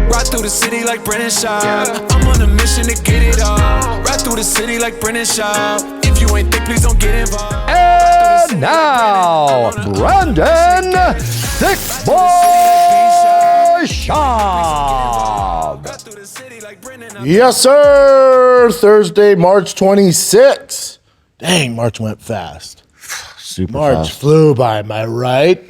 Ride through the city like Brennan Schaub. I'm on a mission to get it all. Ride through the city like Brennan Schaub. If you ain't thick, please don't get involved. And now, Brandon Thick Boy Schaub. Yes, sir. Thursday, March 26th. Dang, March went fast. Super March fast. flew by, am I right?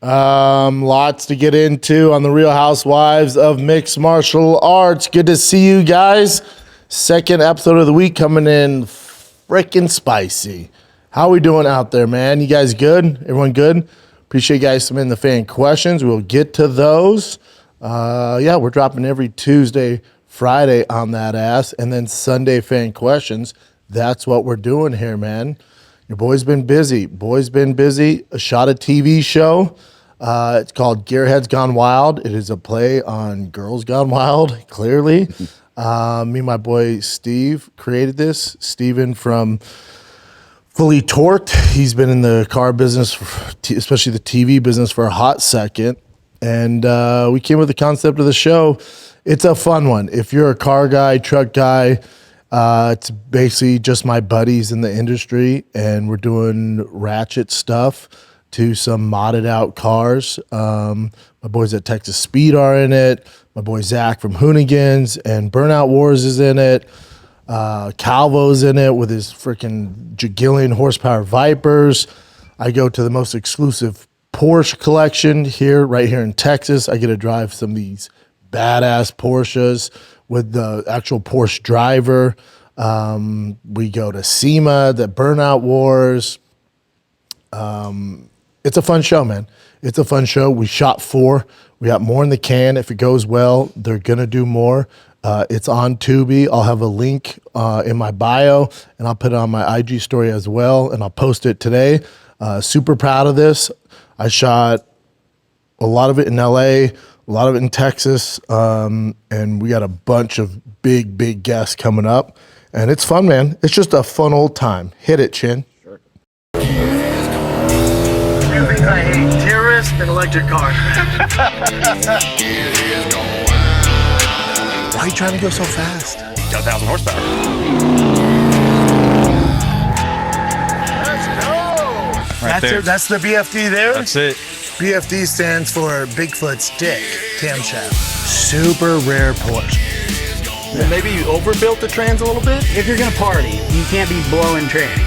Lots to get into on the Real Housewives of Mixed Martial Arts. Good to see you guys. Second episode of the week coming in freaking spicy. How we doing out there, man? You guys good? Everyone good? Appreciate you guys submitting the fan questions. We'll get to those. Yeah, we're dropping every Tuesday, Friday on that ass, and then Sunday fan questions. That's what we're doing here, man. Your boy's been busy. I shot a TV show. It's called Gearheads Gone Wild. It is a play on Girls Gone Wild, clearly. Me and my boy Steve created this. Steven from Fully Torqued. He's been in the car business, especially the TV business, for a hot second. And we came with the concept of the show. It's a fun one. If you're a car guy, truck guy, it's basically just my buddies in the industry, and we're doing ratchet stuff to some modded out cars. My boys at Texas Speed are in it. My boy Zach from Hoonigans and Burnout Wars is in it. Calvo's in it with his freaking jagillion horsepower Vipers. I go to the most exclusive Porsche collection right here in Texas. I get to drive some of these badass Porsches with the actual Porsche driver. We go to SEMA, the Burnout Wars. It's a fun show, man. It's a fun show. We shot 4. We got more in the can. If it goes well, they're going to do more. It's on Tubi. I'll have a link in my bio, and I'll put it on my IG story as well, and I'll post it today. Super proud of this. I shot a lot of it in LA, a lot of it in Texas, and we got a bunch of big guests coming up. And it's fun, man. It's just a fun old time. Hit it, Chin. Two things I hate: terrorists and electric cars. Why are you trying to go so fast? Got 1,000 horsepower. Right there. That's the BFD there? That's it. BFD stands for Bigfoot's Dick Camshaft. Super rare Porsche. Well, maybe you overbuilt the trans a little bit? If you're gonna party, you can't be blowing trans.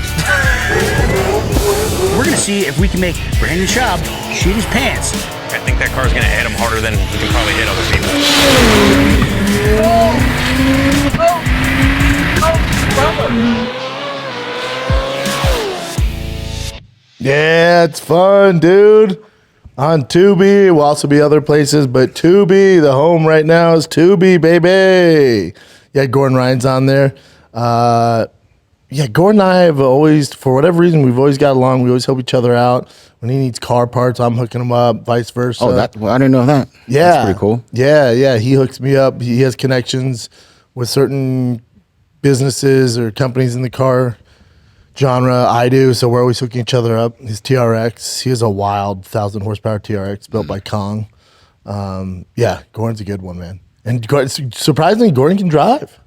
We're gonna see if we can make Brandon Schaub shit his pants. I think that car's gonna hit him harder than he can probably hit other people. Yeah, it's fun, dude. On Tubi, will also be other places, but Tubi, the home right now is Tubi, baby. Yeah, Gordon Ryan's on there. Yeah, Gordon and I have always, for whatever reason, we've always got along. We always help each other out. When he needs car parts, I'm hooking him up, vice versa. Oh, I didn't know that. Yeah. That's pretty cool. Yeah. He hooks me up. He has connections with certain businesses or companies in the car genre. I do, so we're always hooking each other up. His TRX, he has a wild 1,000 horsepower TRX built by Kong. Yeah, Gordon's a good one, man. And surprisingly, Gordon can drive.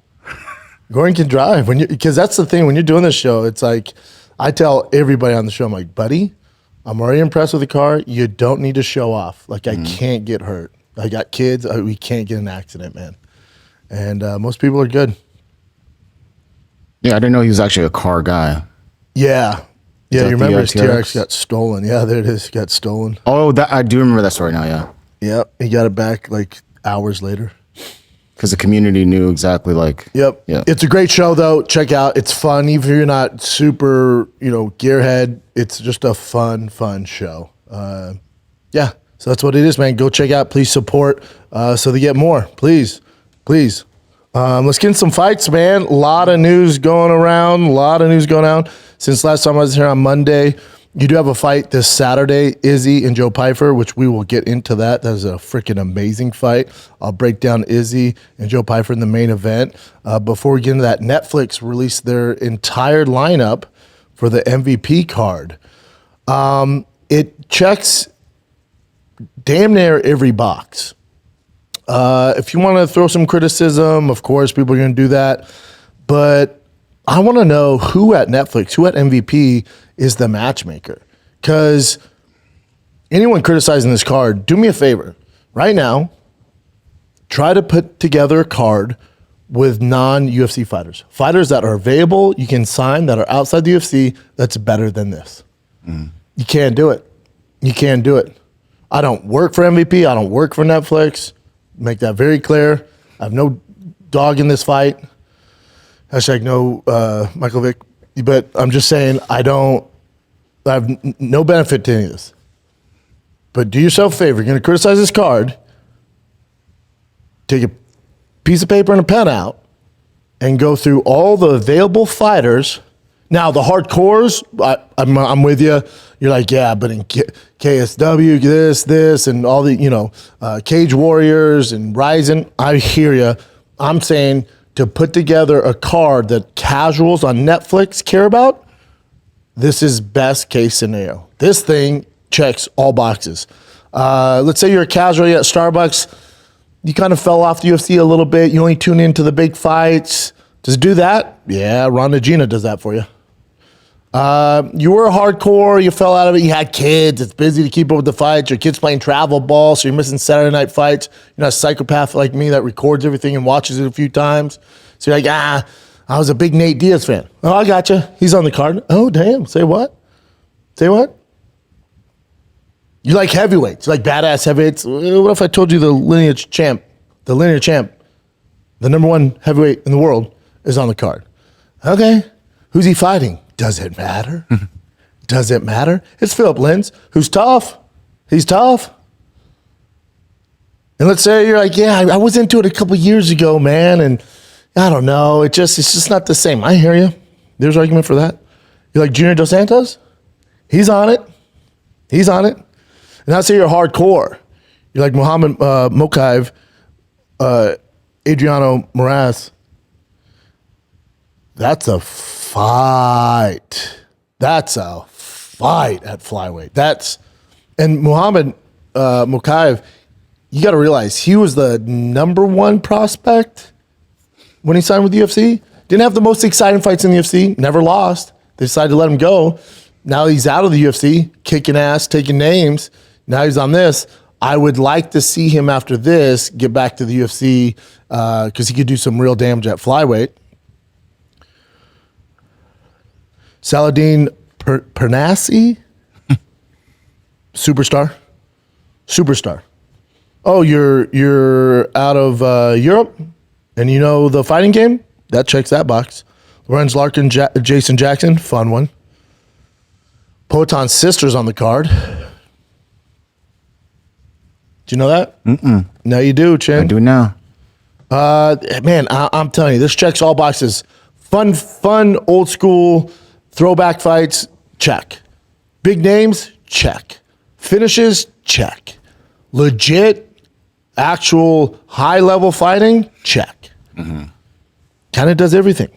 Gordon can drive because that's the thing when you're doing this show. It's like I tell everybody on the show, I'm like, buddy, I'm already impressed with the car. You don't need to show off. Like I can't get hurt. I got kids. We can't get in an accident, man. And most people are good. Yeah, I didn't know he was actually a car guy. Yeah. Yeah, you that remember the, his TRX got stolen. Yeah, there it is. Got stolen. Oh, I do remember that story now, yeah. Yep. He got it back like hours later. Because the community knew exactly Yep. Yeah. It's a great show, though. Check out. It's fun. Even if you're not super, gearhead, it's just a fun show. Yeah. So that's what it is, man. Go check out. Please support so they get more. Please. Let's get in some fights, man. A lot of news going around. Since last time I was here on Monday, you do have a fight this Saturday, Izzy and Joe Pyfer, which we will get into that. That is a freaking amazing fight. I'll break down Izzy and Joe Pyfer in the main event. Before we get into that, Netflix released their entire lineup for the MVP card. It checks damn near every box. If you want to throw some criticism, of course, people are going to do that. But I want to know who at Netflix, who at MVP is the matchmaker. Because anyone criticizing this card, do me a favor. Right now, try to put together a card with non-UFC fighters. Fighters that are available, you can sign, that are outside the UFC, that's better than this. You can't do it. You can't do it. I don't work for MVP. I don't work for Netflix. Make that very clear. I have no dog in this fight. Hashtag no Michael Vick. But I'm just saying I have no benefit to any of this. But do yourself a favor. You're going to criticize this card. Take a piece of paper and a pen out and go through all the available fighters. Now, the hardcores, I'm with you. You're like, yeah, but in KSW, this, and all the, Cage Warriors and Ryzen, I hear you. I'm saying to put together a card that casuals on Netflix care about, this is best case scenario. This thing checks all boxes. Let's say you're a casual at Starbucks. You kind of fell off the UFC a little bit. You only tune into the big fights. Does it do that? Yeah, Ronda Gina does that for you. You were hardcore. You fell out of it. You had kids. It's busy to keep up with the fights. Your kid's playing travel ball, so you're missing Saturday night fights. You're not a psychopath like me that records everything and watches it a few times. So you're like, I was a big Nate Diaz fan. Oh, I got you. He's on the card. Oh, damn. Say what? Say what? You like heavyweights. You like badass heavyweights. What if I told you the lineage champ, the number one heavyweight in the world is on the card? Okay. Who's he fighting? Does it matter? Does it matter? It's Philip Lins, who's tough. He's tough. And let's say you're like, yeah, I was into it a couple years ago, man, and I don't know. It's just not the same. I hear you. There's argument for that. You like Junior Dos Santos? He's on it. He's on it. And I'd say you're hardcore. You're like Muhammad Mokaev, Adriano Moraes. That's a fight. That's a fight at flyweight. And Muhammad Mokaev, you got to realize he was the number one prospect when he signed with the UFC. Didn't have the most exciting fights in the UFC. Never lost. They decided to let him go. Now he's out of the UFC, kicking ass, taking names. Now he's on this. I would like to see him after this get back to the UFC because he could do some real damage at flyweight. Saladin Pernassi, superstar. Oh, you're out of Europe, and you know the fighting game? That checks that box. Lorenz Larkin, Jason Jackson, fun one. Poetan's sister's on the card. Do you know that? Mm-mm. Now you do, Chin. I do now. Man, I'm telling you, this checks all boxes. Fun, old school, throwback fights, check. Big names, check. Finishes, check. Legit, actual high-level fighting, check. Mm-hmm. Kind of does everything.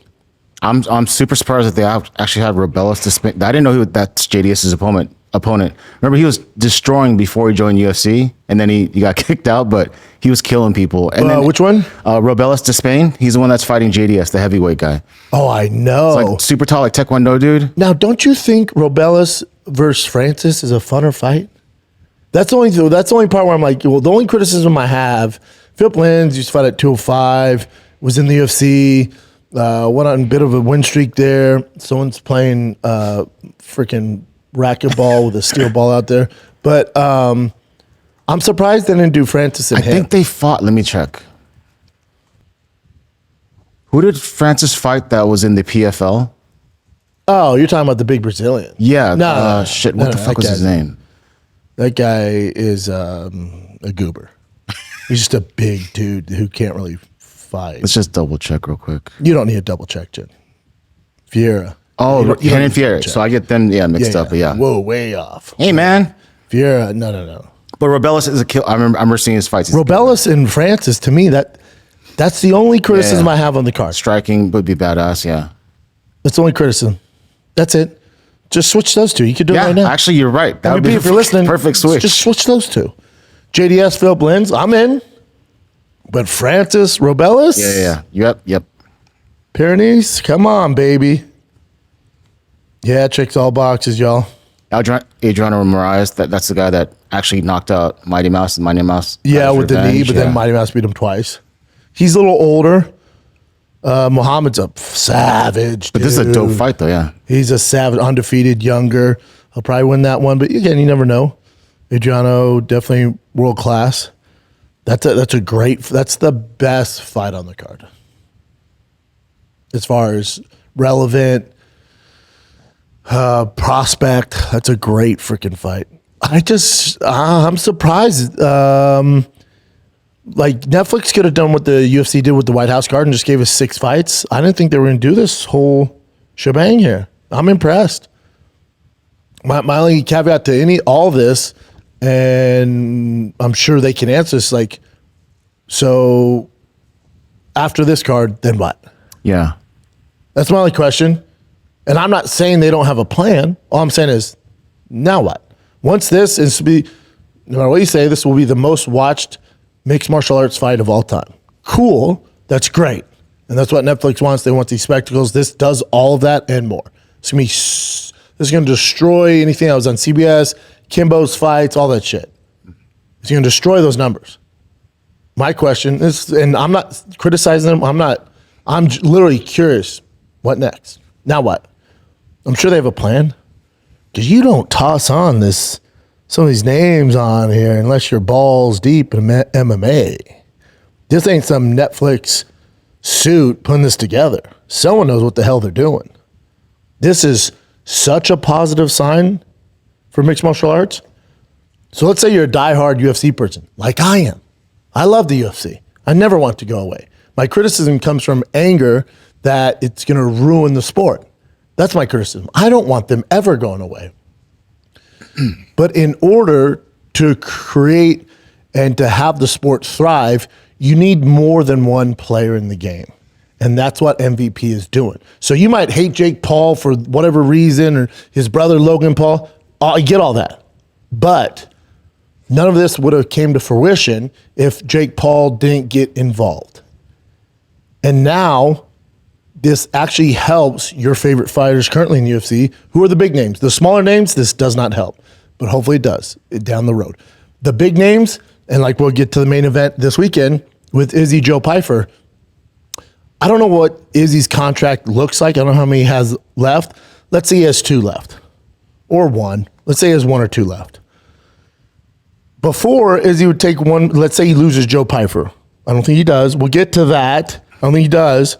I'm super surprised that they actually had Robelis to spin. I didn't know that's JDS's opponent. Remember, he was destroying before he joined UFC, and then he got kicked out, but he was killing people. And then, which one? Robelis to Spain. He's the one that's fighting JDS, the heavyweight guy. Oh, I know. It's like super tall, like Taekwondo dude. Now, don't you think Robelis versus Francis is a funner fight? That's the only part where I'm like, well, the only criticism I have, Philip Lins used to fight at 205, was in the UFC, went on a bit of a win streak there. Someone's playing freaking racquetball with a steel ball out there. But I'm surprised they didn't do Francis and him. I think they fought. Let me check. Who did Francis fight that was in the PFL? Oh, you're talking about the big Brazilian. Yeah. No. Shit, what the fuck was his name? That guy is a goober. He's just a big dude who can't really fight. Let's just double check real quick. You don't need a double check, Jen. Vieira. Oh, Renan Vieira. So I get them mixed up, but yeah. Whoa, way off. Hey, man. Vieira, no. But Robelis is a kill. I remember seeing his fights. Robelis and Francis, to me, that's the only criticism I have on the card. Striking would be badass, yeah. That's the only criticism. That's it. Just switch those two. You could do it right now. Actually, you're right. That would be if you're listening. Perfect switch. Just switch those two. JDS, Philip Lins, I'm in. But Francis Robelis? Yep. Pyrenees? Come on, baby. Yeah, checks all boxes, y'all. Adriano Moraes, that's the guy that actually knocked out Mighty Mouse and Mighty Mouse. Yeah, with the knee, but then Mighty Mouse beat him twice. He's a little older. Muhammad's a savage, But this is a dope fight, though, yeah. He's a savage, undefeated, younger. He'll probably win that one. But again, you never know. Adriano, definitely world class. That's the best fight on the card. As far as relevant prospect, that's a great freaking fight. I'm surprised. Like Netflix could have done what the UFC did with the White House card and just gave us 6 fights. I didn't think they were going to do this whole shebang here. I'm impressed. My only caveat to all this, and I'm sure they can answer this, like, so after this card, then what? Yeah. That's my only question. And I'm not saying they don't have a plan. All I'm saying is, now what? Once this is to be, no matter what you say, this will be the most watched mixed martial arts fight of all time. Cool. That's great. And that's what Netflix wants. They want these spectacles. This does all of that and more. This is going to destroy anything that was on CBS, Kimbo's fights, all that shit. It's going to destroy those numbers. My question is, and I'm not criticizing them. I'm literally curious. What next? Now what? I'm sure they have a plan. Because you don't toss on some of these names on here unless you're balls deep in MMA. This ain't some Netflix suit putting this together. Someone knows what the hell they're doing. This is such a positive sign for mixed martial arts. So let's say you're a diehard UFC person, like I am. I love the UFC. I never want it to go away. My criticism comes from anger that it's going to ruin the sport. That's my criticism. I don't want them ever going away. But in order to create and to have the sport thrive, you need more than one player in the game. And that's what MVP is doing. So you might hate Jake Paul for whatever reason, or his brother Logan Paul. I get all that. But none of this would have came to fruition if Jake Paul didn't get involved. And now this actually helps your favorite fighters currently in the UFC. Who are the big names? The smaller names, this does not help. But hopefully it does down the road. The big names, and like we'll get to the main event this weekend with Izzy Joe Pyfer. I don't know what Izzy's contract looks like. I don't know how many he has left. Let's say he has 2 left. Or 1. Let's say he has 1 or 2 left. Before, Izzy would take one. Let's say he loses Joe Pyfer. I don't think he does. We'll get to that. I don't think he does.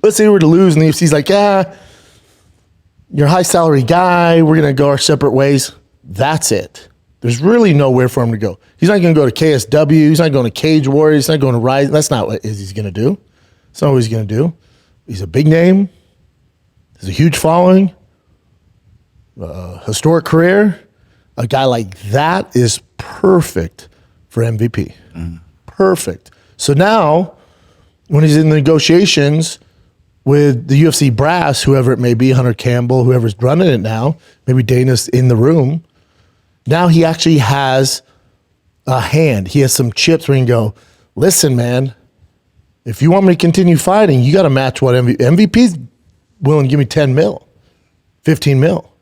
Let's say he were to lose and the UFC's like, you're a high salary guy. We're going to go our separate ways. That's it. There's really nowhere for him to go. He's not going to go to KSW. He's not going to Cage Warriors. He's not going to Rise. That's not what Izzy's going to do. That's not what he's going to do. He's a big name. He's a huge following. Historic career. A guy like that is perfect for MVP. Perfect. So now, when he's in the negotiations with the UFC brass, whoever it may be, Hunter Campbell, whoever's running it now, maybe Dana's in the room, now he actually has a hand. He has some chips where he can go, listen, man, if you want me to continue fighting, you got to match what MVP's willing to give me 10 mil, 15 mil.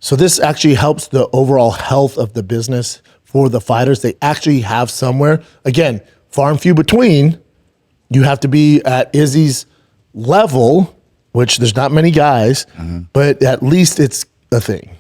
So this actually helps the overall health of the business for the fighters. They actually have somewhere, again, far and few between. You have to be at Izzy's level, which there's not many guys, but at least it's a thing.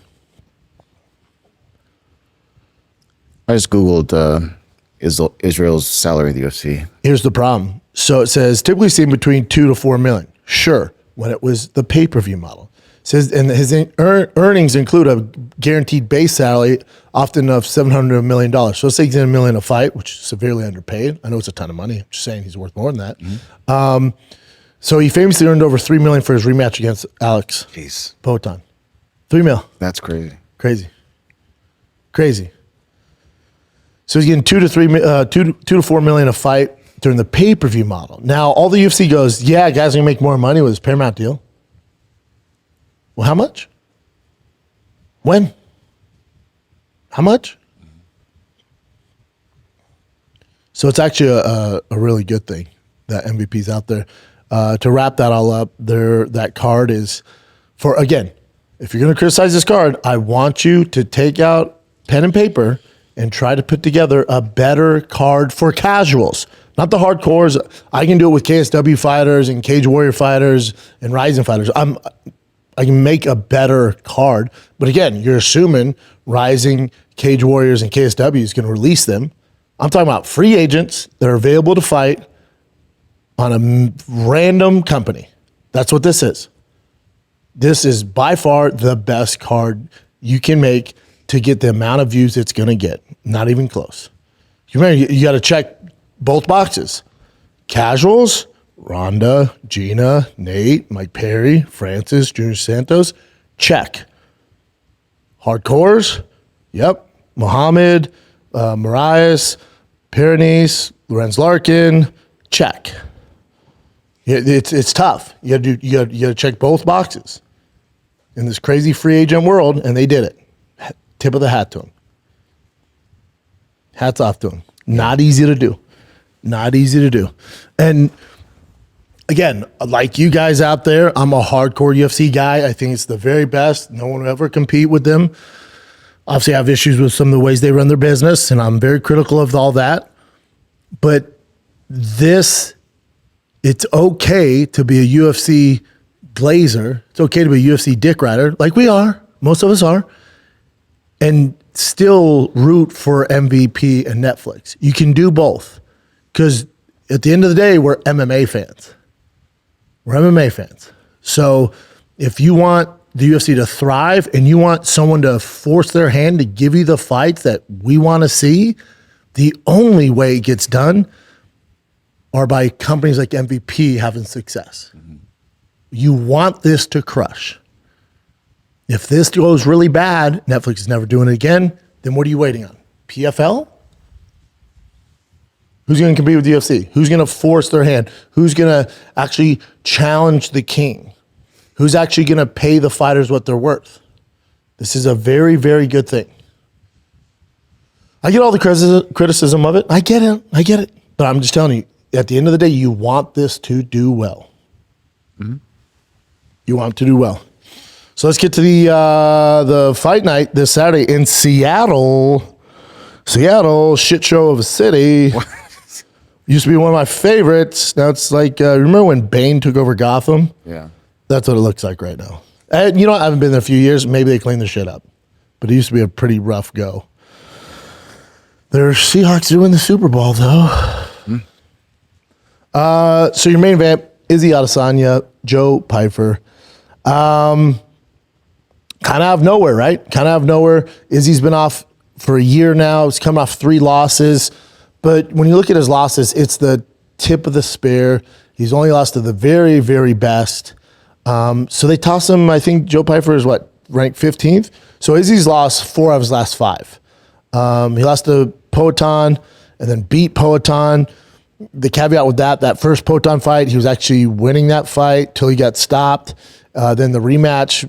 I just Googled Israel's salary at the UFC. Here's the problem. So it says typically seen between 2 to 4 million. Sure, when it was the pay-per-view model. It says, and his earnings include a guaranteed base salary, often of $700 to $1 million. So let's say he's in $1 million a fight, which is severely underpaid. I know it's a ton of money. I'm just saying he's worth more than that. So he famously earned over $3 million for his rematch against Alex Poatan. $3 million. That's crazy. Crazy. So he's getting 2 to 4 million a fight during the pay-per-view model. Now all the UFC goes, yeah, guys are gonna make more money with his Paramount deal. Well, how much? When? How much? So it's actually a really good thing that MVP's out there. To wrap that all up, that card is for, again, if you're going to criticize this card, I want you to take out pen and paper and try to put together a better card for casuals, not the hardcores. I can do it with KSW fighters and Cage Warrior fighters and Rising fighters. I can make a better card. But again, you're assuming Rising, Cage Warriors, and KSW is going to release them. I'm talking about free agents that are available to fight on a random company. That's what this is. This is by far the best card you can make to get the amount of views it's going to get. Not even close. You remember, you got to check both boxes. Casuals, Ronda, Gina, Nate, Mike Perry, Francis, Junior Santos, check. Hardcores, yep. Muhammad, Marias, Pyrenees, Lorenz Larkin, check. It's tough. You got to check both boxes in this crazy free agent world, and they did it. Tip of the hat to them. Hats off to them. Not easy to do. Not easy to do. And again, like you guys out there, I'm a hardcore UFC guy. I think it's the very best. No one will ever compete with them. Obviously, I have issues with some of the ways they run their business, and I'm very critical of all that. But it's okay to be a UFC glazer. It's okay to be a UFC dick rider, like we are. Most of us are. And still root for MVP and Netflix. You can do both. Because at the end of the day, we're MMA fans. We're MMA fans. So if you want the UFC to thrive and you want someone to force their hand to give you the fights that we want to see, the only way it gets done are by companies like MVP having success. Mm-hmm. You want this to crush. If this goes really bad, Netflix is never doing it again, then what are you waiting on? PFL? Who's going to compete with the UFC? Who's going to force their hand? Who's going to actually challenge the king? Who's actually going to pay the fighters what they're worth? This is a very, very good thing. I get all the criticism of it. I get it. But I'm just telling you, at the end of the day, you want this to do well. Mm-hmm. You want it to do well. So let's get to the fight night this Saturday in Seattle. Seattle, shit show of a city. Used to be one of my favorites. Now it's like, remember when Bane took over Gotham? Yeah. That's what it looks like right now. And you know, I haven't been there a few years. Maybe they cleaned the shit up. But it used to be a pretty rough go. There's Seahawks doing the Super Bowl, though. So your main event, Izzy Adesanya, Joe Pyfer. Kind of out of nowhere, right? Kind of out of nowhere. Izzy's been off for a year now. He's coming off 3 losses. But when you look at his losses, it's the tip of the spear. He's only lost to the very, very best. So they toss him, I think Joe Pyfer is ranked 15th? So Izzy's lost 4 of his last 5. He lost to Poatan and then beat Poatan. The caveat with that first Poatan fight, he was actually winning that fight till he got stopped. Then the rematch,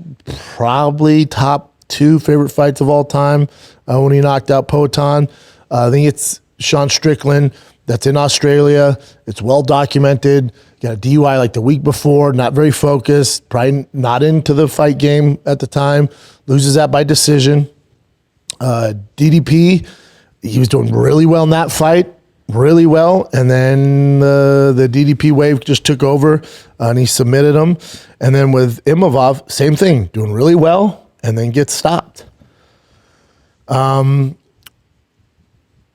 probably top 2 favorite fights of all time when he knocked out Poatan. I think it's Sean Strickland. That's in Australia. It's well documented. Got a DUI like the week before, not very focused, probably not into the fight game at the time. Loses that by decision. DDP, he was doing really well in that fight. Really well, and then the DDP wave just took over, and he submitted him. And then with Imavov, same thing, doing really well, and then gets stopped.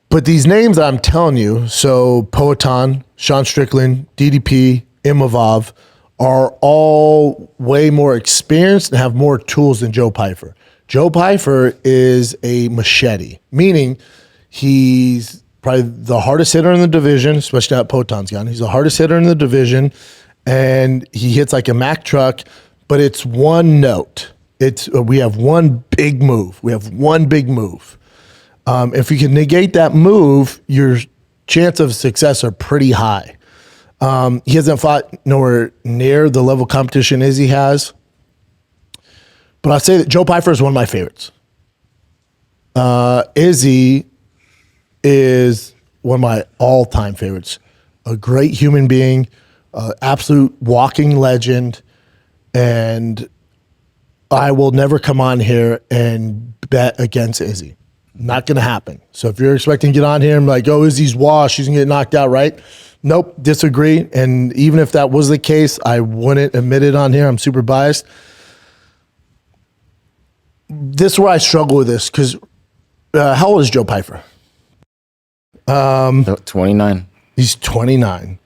But these names that I'm telling you, so Poatan, Sean Strickland, DDP, Imavov, are all way more experienced and have more tools than Joe Pyfer. Joe Pyfer is a machete, meaning he's probably the hardest hitter in the division, especially now that Potan's gone. He's the hardest hitter in the division, and he hits like a Mack truck, but it's one note. We have one big move. If you can negate that move, your chance of success are pretty high. He hasn't fought nowhere near the level of competition Izzy has, but I'll say that Joe Pyfer is one of my favorites. Izzy is one of my all-time favorites. A great human being, absolute walking legend, and I will never come on here and bet against Izzy. Not going to happen. So if you're expecting to get on here and be like, oh, Izzy's washed, she's going to get knocked out, right? Nope, disagree. And even if that was the case, I wouldn't admit it on here. I'm super biased. This is where I struggle with this because how old is Joe Pyfer? 29. He's 29.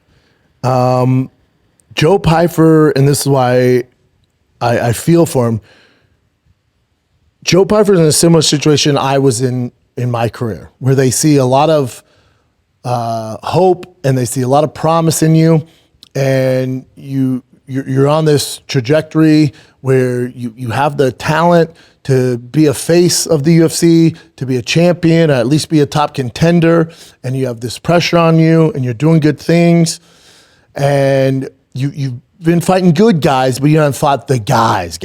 Joe Pyfer, and this is why I feel for him. Joe Pyfer's in a similar situation I was in my career, where they see a lot of hope and they see a lot of promise in you, and you're on this trajectory where you have the talent to be a face of the UFC, to be a champion, or at least be a top contender, and you have this pressure on you, and you're doing good things, and you've been fighting good guys, but you haven't fought the guys.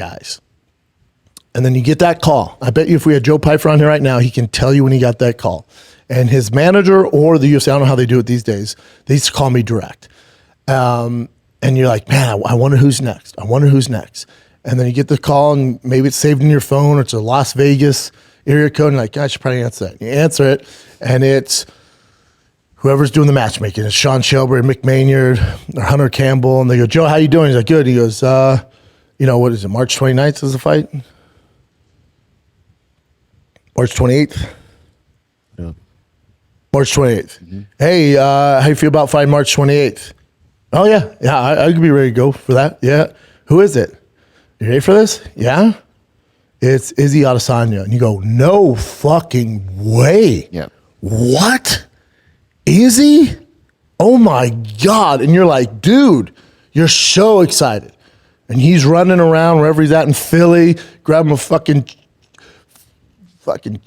And then you get that call. I bet you if we had Joe Pyfer on here right now, he can tell you when he got that call. And his manager or the UFC, I don't know how they do it these days, they used to call me direct. And you're like, man, I wonder who's next. And then you get the call, and maybe it's saved in your phone, or it's a Las Vegas area code, and you're like, I should probably answer that. And you answer it, and it's whoever's doing the matchmaking. It's Sean Shelby, Mick Maynard, or Hunter Campbell. And they go, Joe, how you doing? He's like, good. He goes, what is it, March 29th is the fight? March 28th? Yeah. March 28th. Mm-hmm. Hey, how you feel about fighting March 28th? Oh, yeah. Yeah, I could be ready to go for that. Yeah. Who is it? You ready for this? Yeah. It's Izzy Adesanya. And you go, no fucking way. Yeah. What? Izzy? Oh, my God. And you're like, dude, you're so excited. And he's running around wherever he's at in Philly, grabbing a fucking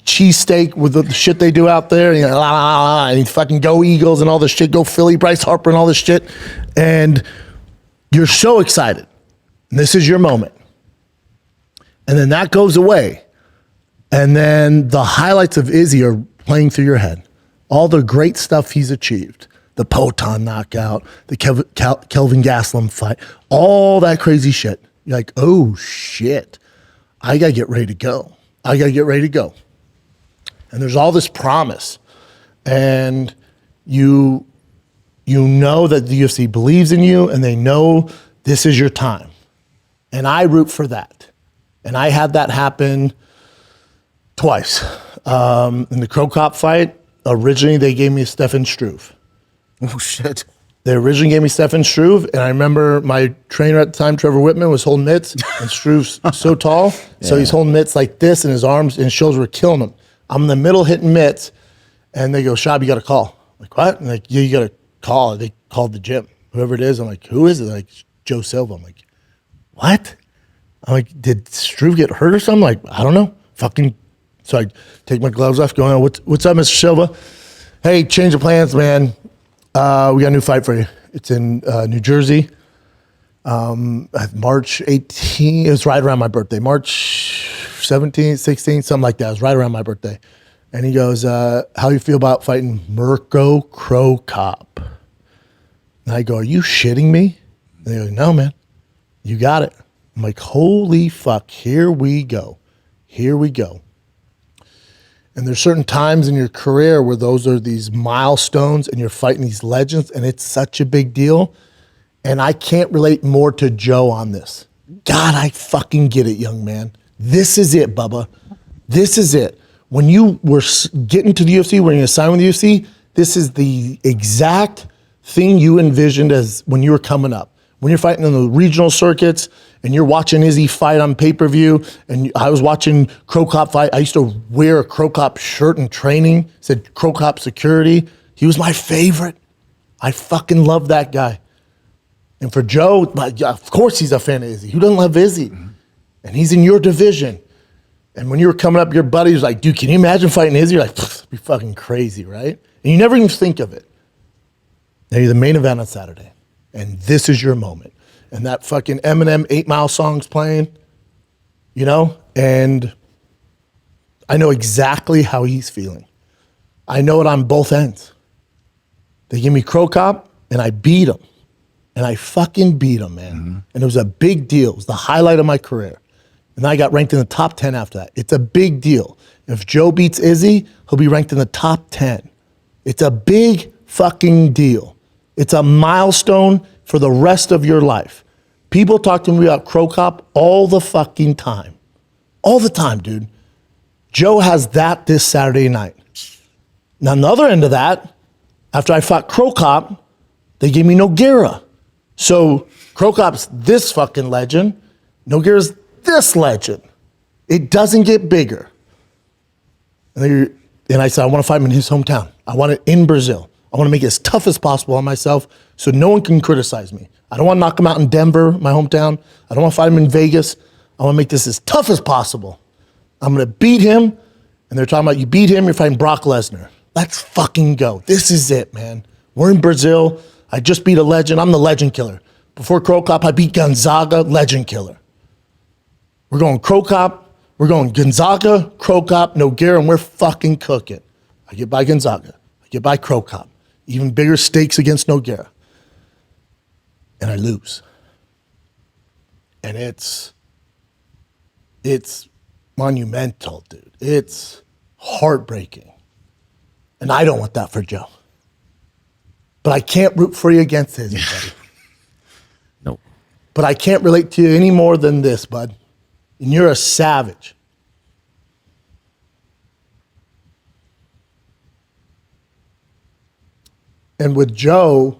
cheesesteak with the shit they do out there, and, and he fucking go Eagles and all this shit, go Philly, Bryce Harper and all this shit, and you're so excited. And this is your moment. And then that goes away. And then the highlights of Izzy are playing through your head. All the great stuff he's achieved. The Poton knockout, the Kelvin Gastelum fight, all that crazy shit. You're like, oh shit, I gotta get ready to go. And there's all this promise. And you know that the UFC believes in you, and they know this is your time. And I root for that. And I had that happen twice. In the Crow Cop fight, originally they gave me Stefan Struve. Oh, shit. They originally gave me Stefan Struve, and I remember my trainer at the time, Trevor Whitman, was holding mitts, and Struve's so tall, so he's holding mitts like this, and his arms and his shoulders were killing him. I'm in the middle hitting mitts, and they go, Schaub, you got to call. I'm like, what? And like, yeah, you got to call. They called the gym, whoever it is. I'm like, who is it? They're like, Joe Silva. I'm like, what? I'm like, did Struve get hurt or something? Like, I don't know. So I take my gloves off, going, what's up, Mr. Silva? Hey, change of plans, man. We got a new fight for you. It's in New Jersey. March 18th. It was right around my birthday. March 17th, 16th, something like that. It was right around my birthday. And he goes, how you feel about fighting Mirko Crow Cop? And I go, are you shitting me? And they go, no, man. You got it. I'm like, holy fuck. Here we go. And there's certain times in your career where those are these milestones and you're fighting these legends, and it's such a big deal. And I can't relate more to Joe on this. God, I fucking get it, young man. This is it, Bubba. This is it. When you were getting to the UFC, when you signed with the UFC, this is the exact thing you envisioned as when you were coming up. When you're fighting in the regional circuits and you're watching Izzy fight on pay-per-view, and I was watching Crow Cop fight. I used to wear a Crow Cop shirt in training, it said Crow Cop Security. He was my favorite. I fucking love that guy. And for Joe, of course he's a fan of Izzy. Who doesn't love Izzy? And he's in your division. And when you were coming up, your buddy was like, dude, can you imagine fighting Izzy? You're like, it'd be fucking crazy, right? And you never even think of it. Now you're the main event on Saturday. And this is your moment. And that fucking Eminem 8 Mile song's playing, you know? And I know exactly how he's feeling. I know it on both ends. They gave me Crow Cop, and I beat him. And I fucking beat him, man. And it was a big deal. It was the highlight of my career. And I got ranked in the top 10 after that. It's a big deal. If Joe beats Izzy, he'll be ranked in the top 10. It's a big fucking deal. It's a milestone for the rest of your life. People talk to me about Crow Cop all the fucking time. All the time, dude. Joe has that this Saturday night. Now, on the other end of that, after I fought Crow Cop, they gave me Nogueira. So Crow Cop's this fucking legend. Nogueira's this legend. It doesn't get bigger. And I said, I want to fight him in his hometown. I want it in Brazil. I want to make it as tough as possible on myself so no one can criticize me. I don't want to knock him out in Denver, my hometown. I don't want to fight him in Vegas. I want to make this as tough as possible. I'm going to beat him. And they're talking about, you beat him, you're fighting Brock Lesnar. Let's fucking go. This is it, man. We're in Brazil. I just beat a legend. I'm the legend killer. Before Crow Cop, I beat Gonzaga, legend killer. We're going Crow Cop. We're going Gonzaga, Crow Cop, Nogueira, and we're fucking cooking. I get by Gonzaga. I get by Crow Cop. Even bigger stakes against Nogueira. And I lose. And it's monumental, dude. It's heartbreaking. And I don't want that for Joe. But I can't root for you against his, buddy. Nope. But I can't relate to you any more than this, bud. And you're a savage. And with Joe,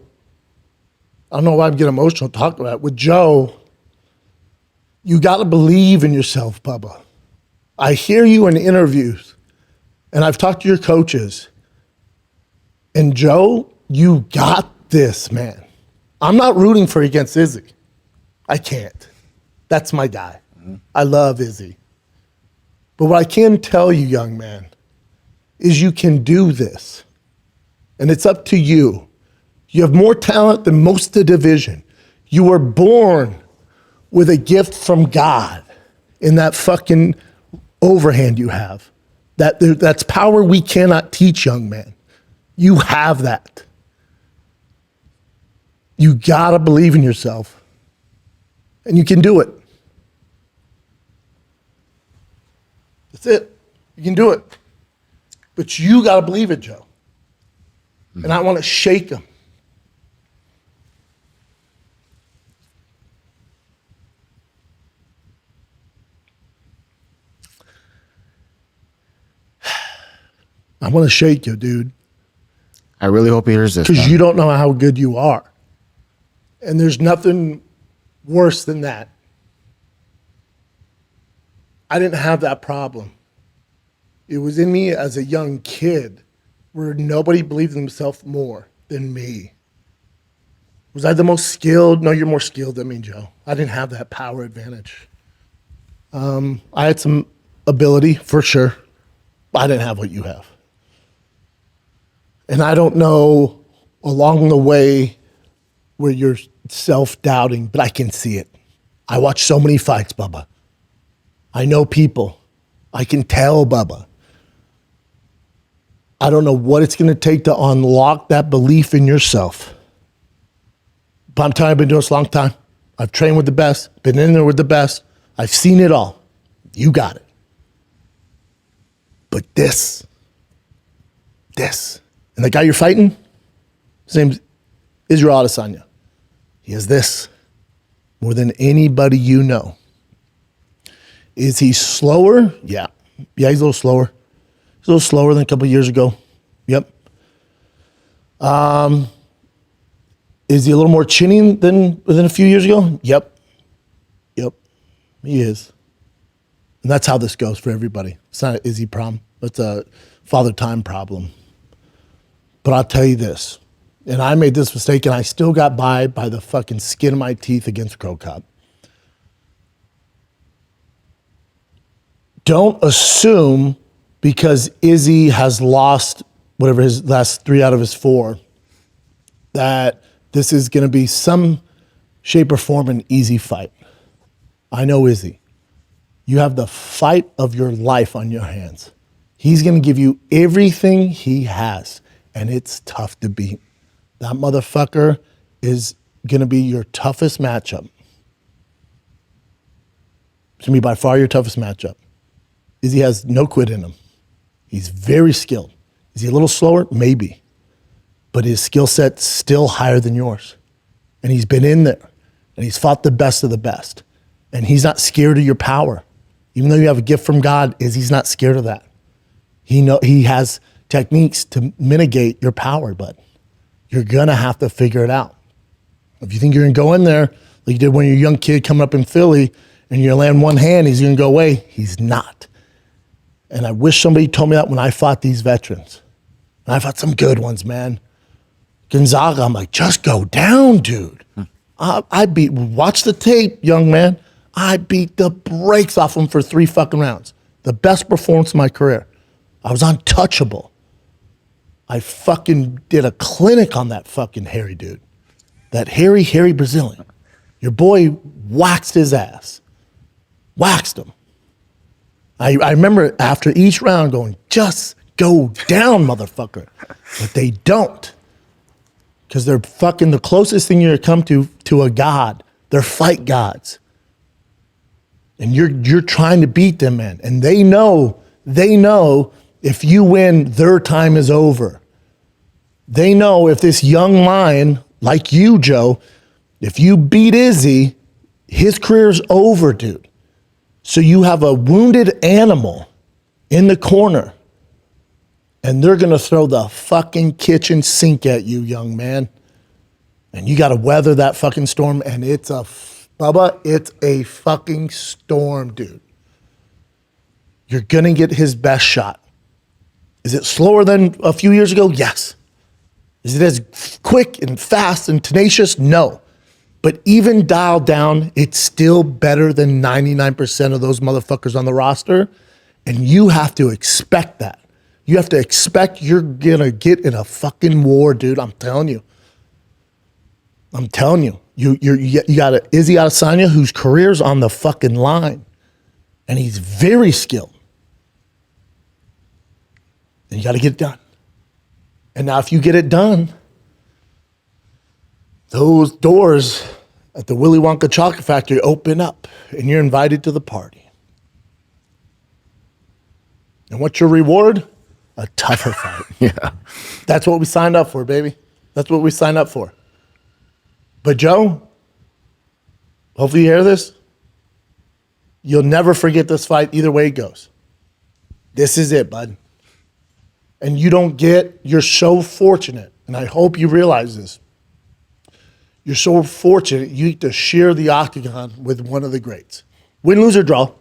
I don't know why I'm getting emotional talking about it. With Joe, you got to believe in yourself, Bubba. I hear you in interviews, and I've talked to your coaches. And Joe, you got this, man. I'm not rooting for you against Izzy. I can't. That's my guy. I love Izzy. But what I can tell you, young man, is you can do this. And it's up to you. You have more talent than most of the division. You were born with a gift from God in that fucking overhand you have. That's power we cannot teach, young man. You have that. You gotta believe in yourself. And you can do it. That's it. You can do it. But you gotta believe it, Joe. And I want to shake him. I want to shake you, dude. I really hope he hears this. Because you don't know how good you are. And there's nothing worse than that. I didn't have that problem. It was in me as a young kid where nobody believed in themselves more than me. Was I the most skilled? No, you're more skilled than me, Joe. I didn't have that power advantage. I had some ability, for sure, but I didn't have what you have. And I don't know along the way where you're self-doubting, but I can see it. I watch so many fights, Bubba. I know people. I can tell, Bubba. I don't know what it's going to take to unlock that belief in yourself. But I'm telling you, I've been doing this a long time. I've trained with the best, been in there with the best. I've seen it all. You got it. But this, and the guy you're fighting, his name's Israel Adesanya. He has this more than anybody you know. Is he slower? Yeah. Yeah, he's a little slower. He's a little slower than a couple of years ago. Yep. Is he a little more chinny than a few years ago? Yep. Yep. He is. And that's how this goes for everybody. It's not an Izzy problem. It's a father time problem. But I'll tell you this, and I made this mistake, and I still got by the fucking skin of my teeth against Crow Cop. Don't assume because Izzy has lost whatever his last 3 out of his 4 that this is going to be some shape or form an easy fight. I know Izzy. You have the fight of your life on your hands. He's going to give you everything he has, and it's tough to beat. That motherfucker is going to be your toughest matchup. It's going to be by far your toughest matchup. Izzy has no quit in him. He's very skilled. Is he a little slower? Maybe. But his skill set's still higher than yours. And he's been in there. And he's fought the best of the best. And he's not scared of your power. Even though you have a gift from God, Izzy's not scared of that. He has techniques to mitigate your power, but you're going to have to figure it out. If you think you're going to go in there like you did when you're a young kid coming up in Philly and you're going to land one hand, he's going to go away. He's not. And I wish somebody told me that when I fought these veterans. And I fought some good ones, man. Gonzaga, I'm like, just go down, dude. Watch the tape, young man. I beat the brakes off him for 3 fucking rounds. The best performance of my career. I was untouchable. I fucking did a clinic on that fucking hairy dude. That hairy Brazilian. Your boy waxed his ass. Waxed him. I remember after each round going, just go down, motherfucker. But they don't. Because they're fucking the closest thing you're going to come to a god. They're fight gods. And you're trying to beat them, man. And they know if you win, their time is over. They know if this young lion, like you, Joe, if you beat Izzy, his career's over, dude. So you have a wounded animal in the corner, and they're going to throw the fucking kitchen sink at you, young man. And you got to weather that fucking storm, and it's a fucking storm, dude. You're going to get his best shot. Is it slower than a few years ago? Yes. Is it as quick and fast and tenacious? No. But even dialed down, it's still better than 99% of those motherfuckers on the roster. And you have to expect that. You have to expect you're going to get in a fucking war, dude. I'm telling you. I'm telling you. You got an Izzy Adesanya whose career's on the fucking line. And he's very skilled. And you got to get it done. And now if you get it done, those doors at the Willy Wonka Chocolate Factory open up and you're invited to the party. And what's your reward? A tougher fight. Yeah. That's what we signed up for, baby. That's what we signed up for. But Joe, hopefully you hear this. You'll never forget this fight either way it goes. This is it, bud. And you're so fortunate, and I hope you realize this. You're so fortunate you get to share the octagon with one of the greats. Win, lose, or draw.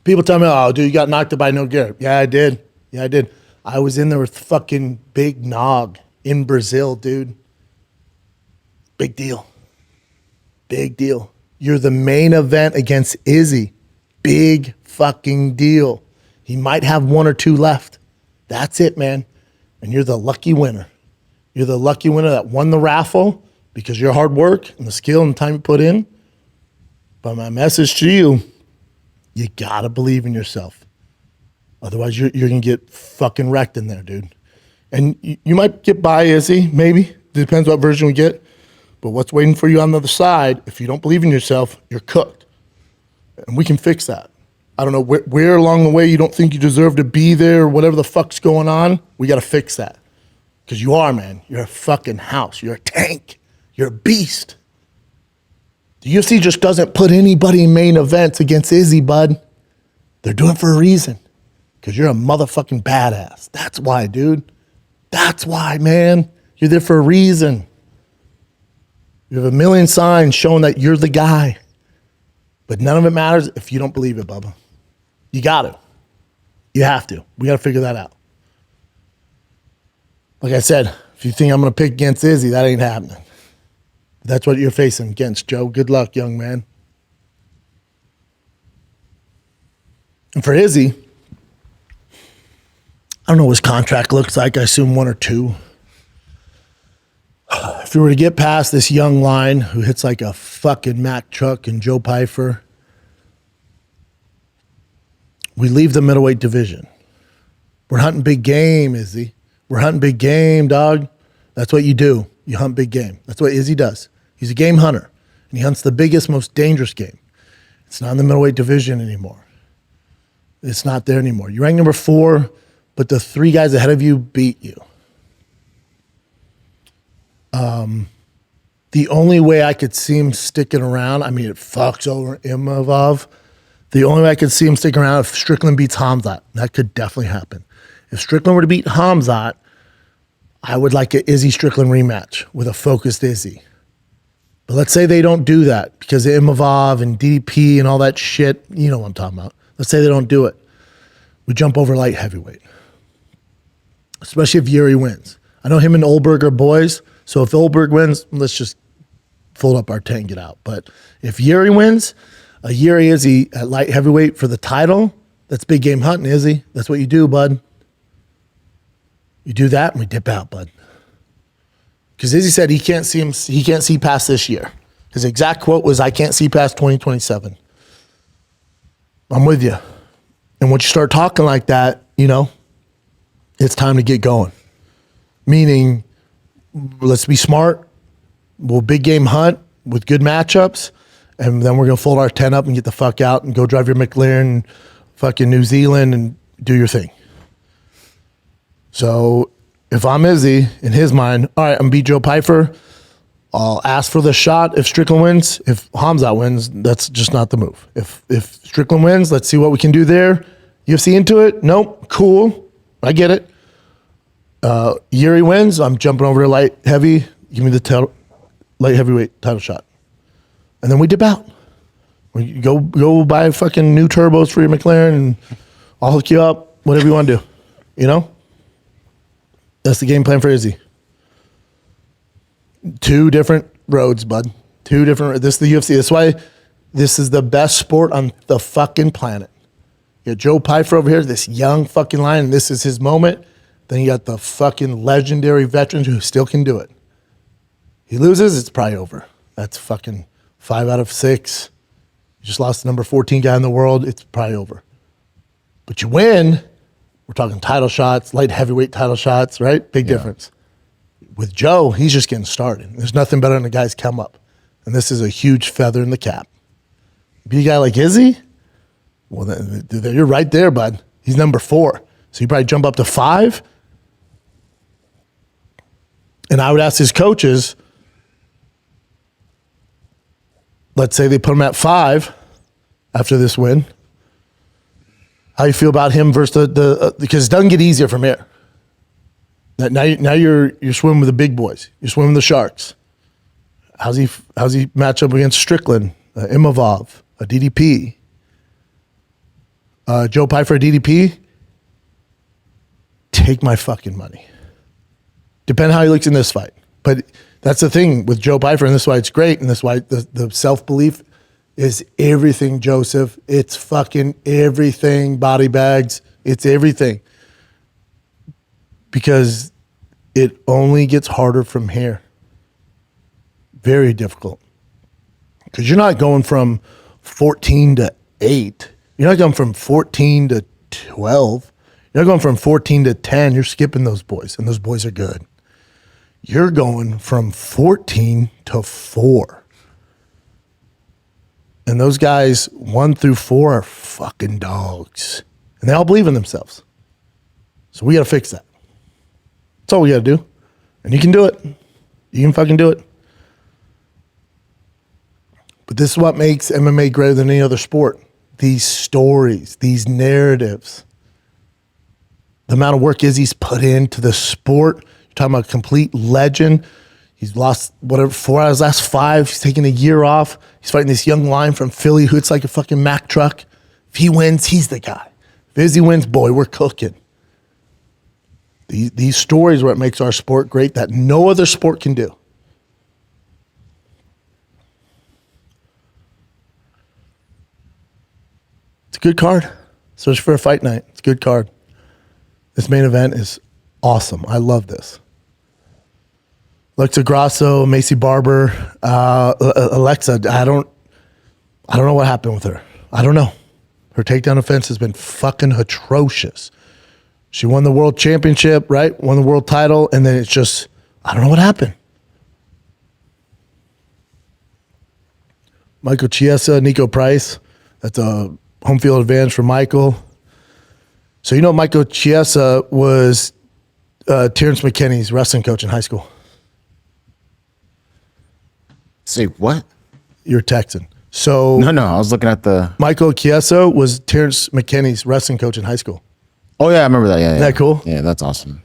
People tell me, oh, dude, you got knocked out by no Garrett. Yeah, I did. I was in there with fucking Big Nog in Brazil, dude. Big deal. Big deal. You're the main event against Izzy. Big fucking deal. He might have 1 or 2 left. That's it, man. And you're the lucky winner. You're the lucky winner that won the raffle because of your hard work and the skill and the time you put in. But my message to you, you gotta believe in yourself. Otherwise, you're gonna get fucking wrecked in there, dude. And you might get by Izzy, maybe. Depends what version we get. But what's waiting for you on the other side, if you don't believe in yourself, you're cooked. And we can fix that. I don't know where along the way you don't think you deserve to be there or whatever the fuck's going on. We got to fix that. Because you are, man. You're a fucking house. You're a tank. You're a beast. The UFC just doesn't put anybody in main events against Izzy, bud. They're doing it for a reason. Because you're a motherfucking badass. That's why, dude. That's why, man. You're there for a reason. You have a million signs showing that you're the guy. But none of it matters if you don't believe it, Bubba. You got to. You have to. We got to figure that out. Like I said, if you think I'm going to pick against Izzy, that ain't happening. That's what you're facing against, Joe. Good luck, young man. And for Izzy, I don't know what his contract looks like. I assume 1 or 2. If you were to get past this young line who hits like a fucking Mack truck and Joe Pyfer, we leave the middleweight division. We're hunting big game, Izzy. We're hunting big game, dog. That's what you do. You hunt big game. That's what Izzy does. He's a game hunter, and he hunts the biggest, most dangerous game. It's not in the middleweight division anymore. It's not there anymore. You rank number 4, but the 3 guys ahead of you beat you. The only way I could see him sticking around, I mean, it fucks over Imavov. The only way I could see him sticking around if Strickland beats Hamzat. That could definitely happen. If Strickland were to beat Hamzat, I would like an Izzy Strickland rematch with a focused Izzy. But let's say they don't do that because of Imavov and DDP and all that shit. You know what I'm talking about. Let's say they don't do it. We jump over light heavyweight, especially if Yuri wins. I know him and Olberg are boys, so if Olberg wins, let's just fold up our tent and get out. But if Yuri wins, a Yuri Izzy at light heavyweight for the title, that's big game hunting, Izzy. That's what you do, bud. You do that and we dip out, bud. Because Izzy said he can't see past this year. His exact quote was, "I can't see past 2027. I'm with you. And once you start talking like that, it's time to get going. Meaning, let's be smart. We'll big game hunt with good matchups, and then we're going to fold our tent up and get the fuck out and go drive your McLaren fucking New Zealand and do your thing." So if I'm Izzy, in his mind, all right, I'm going to beat Joe Pyfer. I'll ask for the shot if Strickland wins. If Hamzat wins, that's just not the move. If Strickland wins, let's see what we can do there. UFC into it? Nope. Cool. I get it. Yuri wins. I'm jumping over to light heavy. Give me the light heavyweight title shot. And then we dip out. We go buy fucking new turbos for your McLaren and I'll hook you up, whatever you want to do. That's the game plan for Izzy. 2 different roads, bud. 2 different. This is the UFC. That's why this is the best sport on the fucking planet. You got Joe Pyfer over here, this young fucking lion, and this is his moment. Then you got the fucking legendary veterans who still can do it. He loses, it's probably over. That's fucking 5 out of 6. You just lost the number 14 guy in the world, it's probably over. But you win, we're talking title shots, light heavyweight title shots, right? Big difference. With Joe, he's just getting started. There's nothing better than a guy's come up. And this is a huge feather in the cap. Be a guy like Izzy, well, then, you're right there, bud. He's number 4. So you probably jump up to 5. And I would ask his coaches, let's say they put him at 5 after this win. How you feel about him versus because it doesn't get easier from here. Now you're swimming with the big boys. You're swimming with the sharks. How's he match up against Strickland, Imavov, a DDP, Joe Pyfer, a DDP? Take my fucking money. Depending how he looks in this fight. But that's the thing with Joe Pyfer, and this is why it's great, and this is why the self-belief is everything, Joseph. It's fucking everything, body bags. It's everything. Because it only gets harder from here. Very difficult. Because you're not going from 14 to 8. You're not going from 14 to 12. You're not going from 14 to 10. You're skipping those boys, and those boys are good. You're going from 14 to 4. And those guys 1 through 4 are fucking dogs. And they all believe in themselves. So we got to fix that. That's all we got to do. And you can do it. You can fucking do it. But this is what makes MMA greater than any other sport. These stories, these narratives. The amount of work Izzy's put into the sport. You're talking about a complete legend. He's lost 4 out of his last 5. He's taking a year off. He's fighting this young lion from Philly who it's like a fucking Mack truck. If he wins, he's the guy. If Izzy wins, boy, we're cooking. These stories are what makes our sport great that no other sport can do. It's a good card, especially for a fight night. It's a good card. This main event is awesome. I love this. Alexa Grasso, Macy Barber, Alexa. I don't know what happened with her. I don't know. Her takedown offense has been fucking atrocious. She won the world championship, right? Won the world title, and then it's just I don't know what happened. Michael Chiesa, Nico Price. That's a home field advantage for Michael. So you know Michael Chiesa was Terrence McKinney's wrestling coach in high school. Say what? You're Texan. So No. I was looking at the. Michael Chiesa was Terrence McKinney's wrestling coach in high school. Oh yeah, I remember that. Yeah, Isn't that cool? Yeah, that's awesome.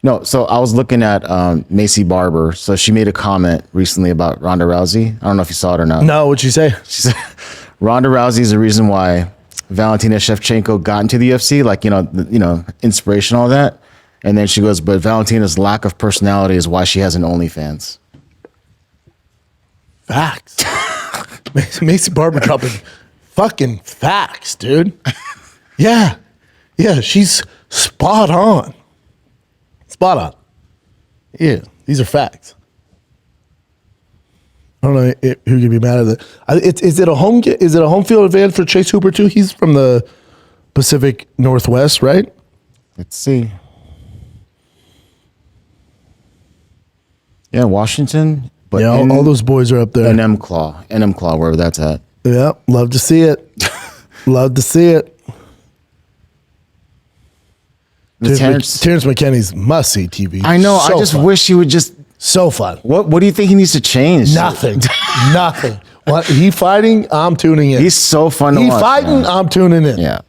No, so I was looking at Macy Barber. So she made a comment recently about Ronda Rousey. I don't know if you saw it or not. No, what'd she say? She said Ronda Rousey is the reason why Valentina Shevchenko got into the UFC. Like inspiration, all that. And then she goes, but Valentina's lack of personality is why she has an OnlyFans. Facts. Macy Barber dropping fucking facts, dude. Yeah, she's spot on. Spot on. Yeah, these are facts. I don't know who could be mad at it. Is it a home field advantage for Chase Hooper too? He's from the Pacific Northwest, right? Let's see. Yeah, Washington. But yeah, all those boys are up there. NM Claw, wherever that's at. Yeah, love to see it. Love to see it. Terrence McKinney's must-see TV. I know. So I just fun. wish he would just. So fun. What do you think he needs to change? Nothing. Nothing. What he fighting? I'm tuning in. He's so fun to watch. He fighting? Man. I'm tuning in. Yeah.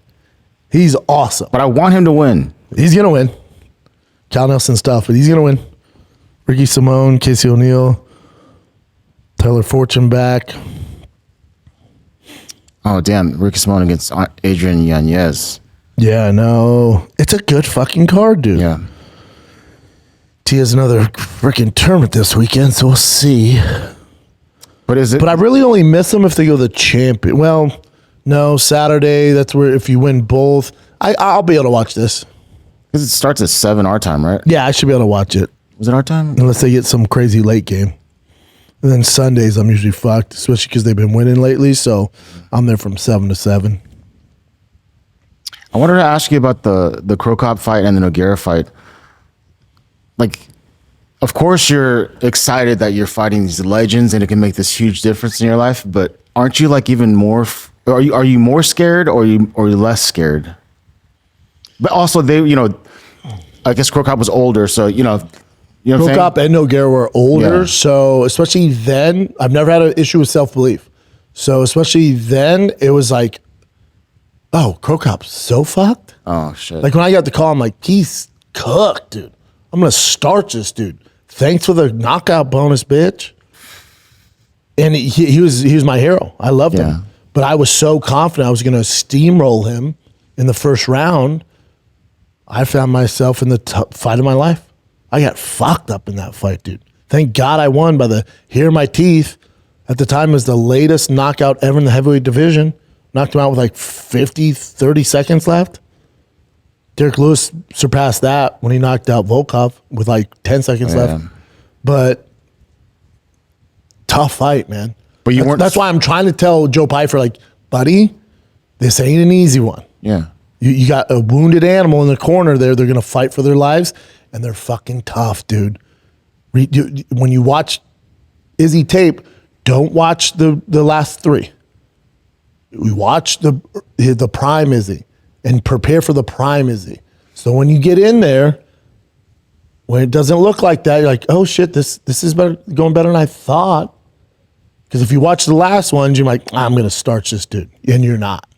He's awesome. But I want him to win. He's gonna win. Cal Nelson's tough, but he's gonna win. Ricky Simone, Casey O'Neill, Tyler Fortune back. Oh damn! Ricky Simone against Adrian Yanez. Yeah, I know. It's a good fucking card, dude. Yeah. T has another freaking tournament this weekend, so we'll see. But is it? But I really only miss them if they go the champion. Well, no, Saturday. That's where if you win both, I'll be able to watch this. Because it starts at 7 our time, right? Yeah, I should be able to watch it. Was it our time? Unless they get some crazy late game. And then Sundays, I'm usually fucked, especially because they've been winning lately. So I'm there from 7 to 7. I wanted to ask you about the Crow Cop fight and the Nogueira fight. Like, of course you're excited that you're fighting these legends and it can make this huge difference in your life, but aren't you like even more? Are you more scared or are you less scared? But also they, I guess Crow Cop was older, so Crow Cop and Nogueira were older, Yeah. so especially then, I've never had an issue with self-belief. So especially then, it was like, oh, Crow Cop's so fucked. Oh shit! Like when I got the call, I'm like, he's cooked, dude. I'm gonna starch this dude. Thanks for the knockout bonus, bitch. And he was my hero. I loved Yeah. him, but I was so confident I was gonna steamroll him in the first round. I found myself in the fight of my life. I got fucked up in that fight, dude. Thank God I won by the hair of my teeth. At the time, it was the latest knockout ever in the heavyweight division. Knocked him out with like 30 seconds left. Derek Lewis surpassed that when he knocked out Volkov with like 10 seconds left. But tough fight, man. But you weren't. That's why I'm trying to tell Joe Pyfer, like, buddy, this ain't an easy one. Yeah. You got a wounded animal in the corner there. They're going to fight for their lives, and they're fucking tough, dude. When you watch Izzy tape, don't watch the last 3. We watch the prime Izzy and prepare for the prime Izzy. So when you get in there, when it doesn't look like that, you're like, oh shit, this is going better than I thought. Because if you watch the last ones, you're like, I'm going to starch this dude, and you're not.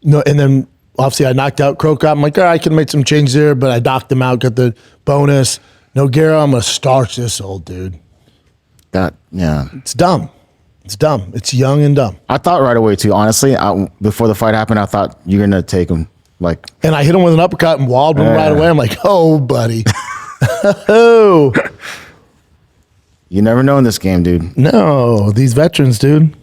No, and then obviously I knocked out Crow Cop. I'm like, all right, I can make some changes there, but I knocked him out, got the bonus. Nogueira, I'm going to starch this old dude. It's dumb. It's dumb. It's young and dumb. I thought right away too. Honestly, before the fight happened, I thought you're gonna take him. And I hit him with an uppercut and walled him right away. I'm like, oh, buddy. Oh. You never know in this game, dude. No, these veterans, dude.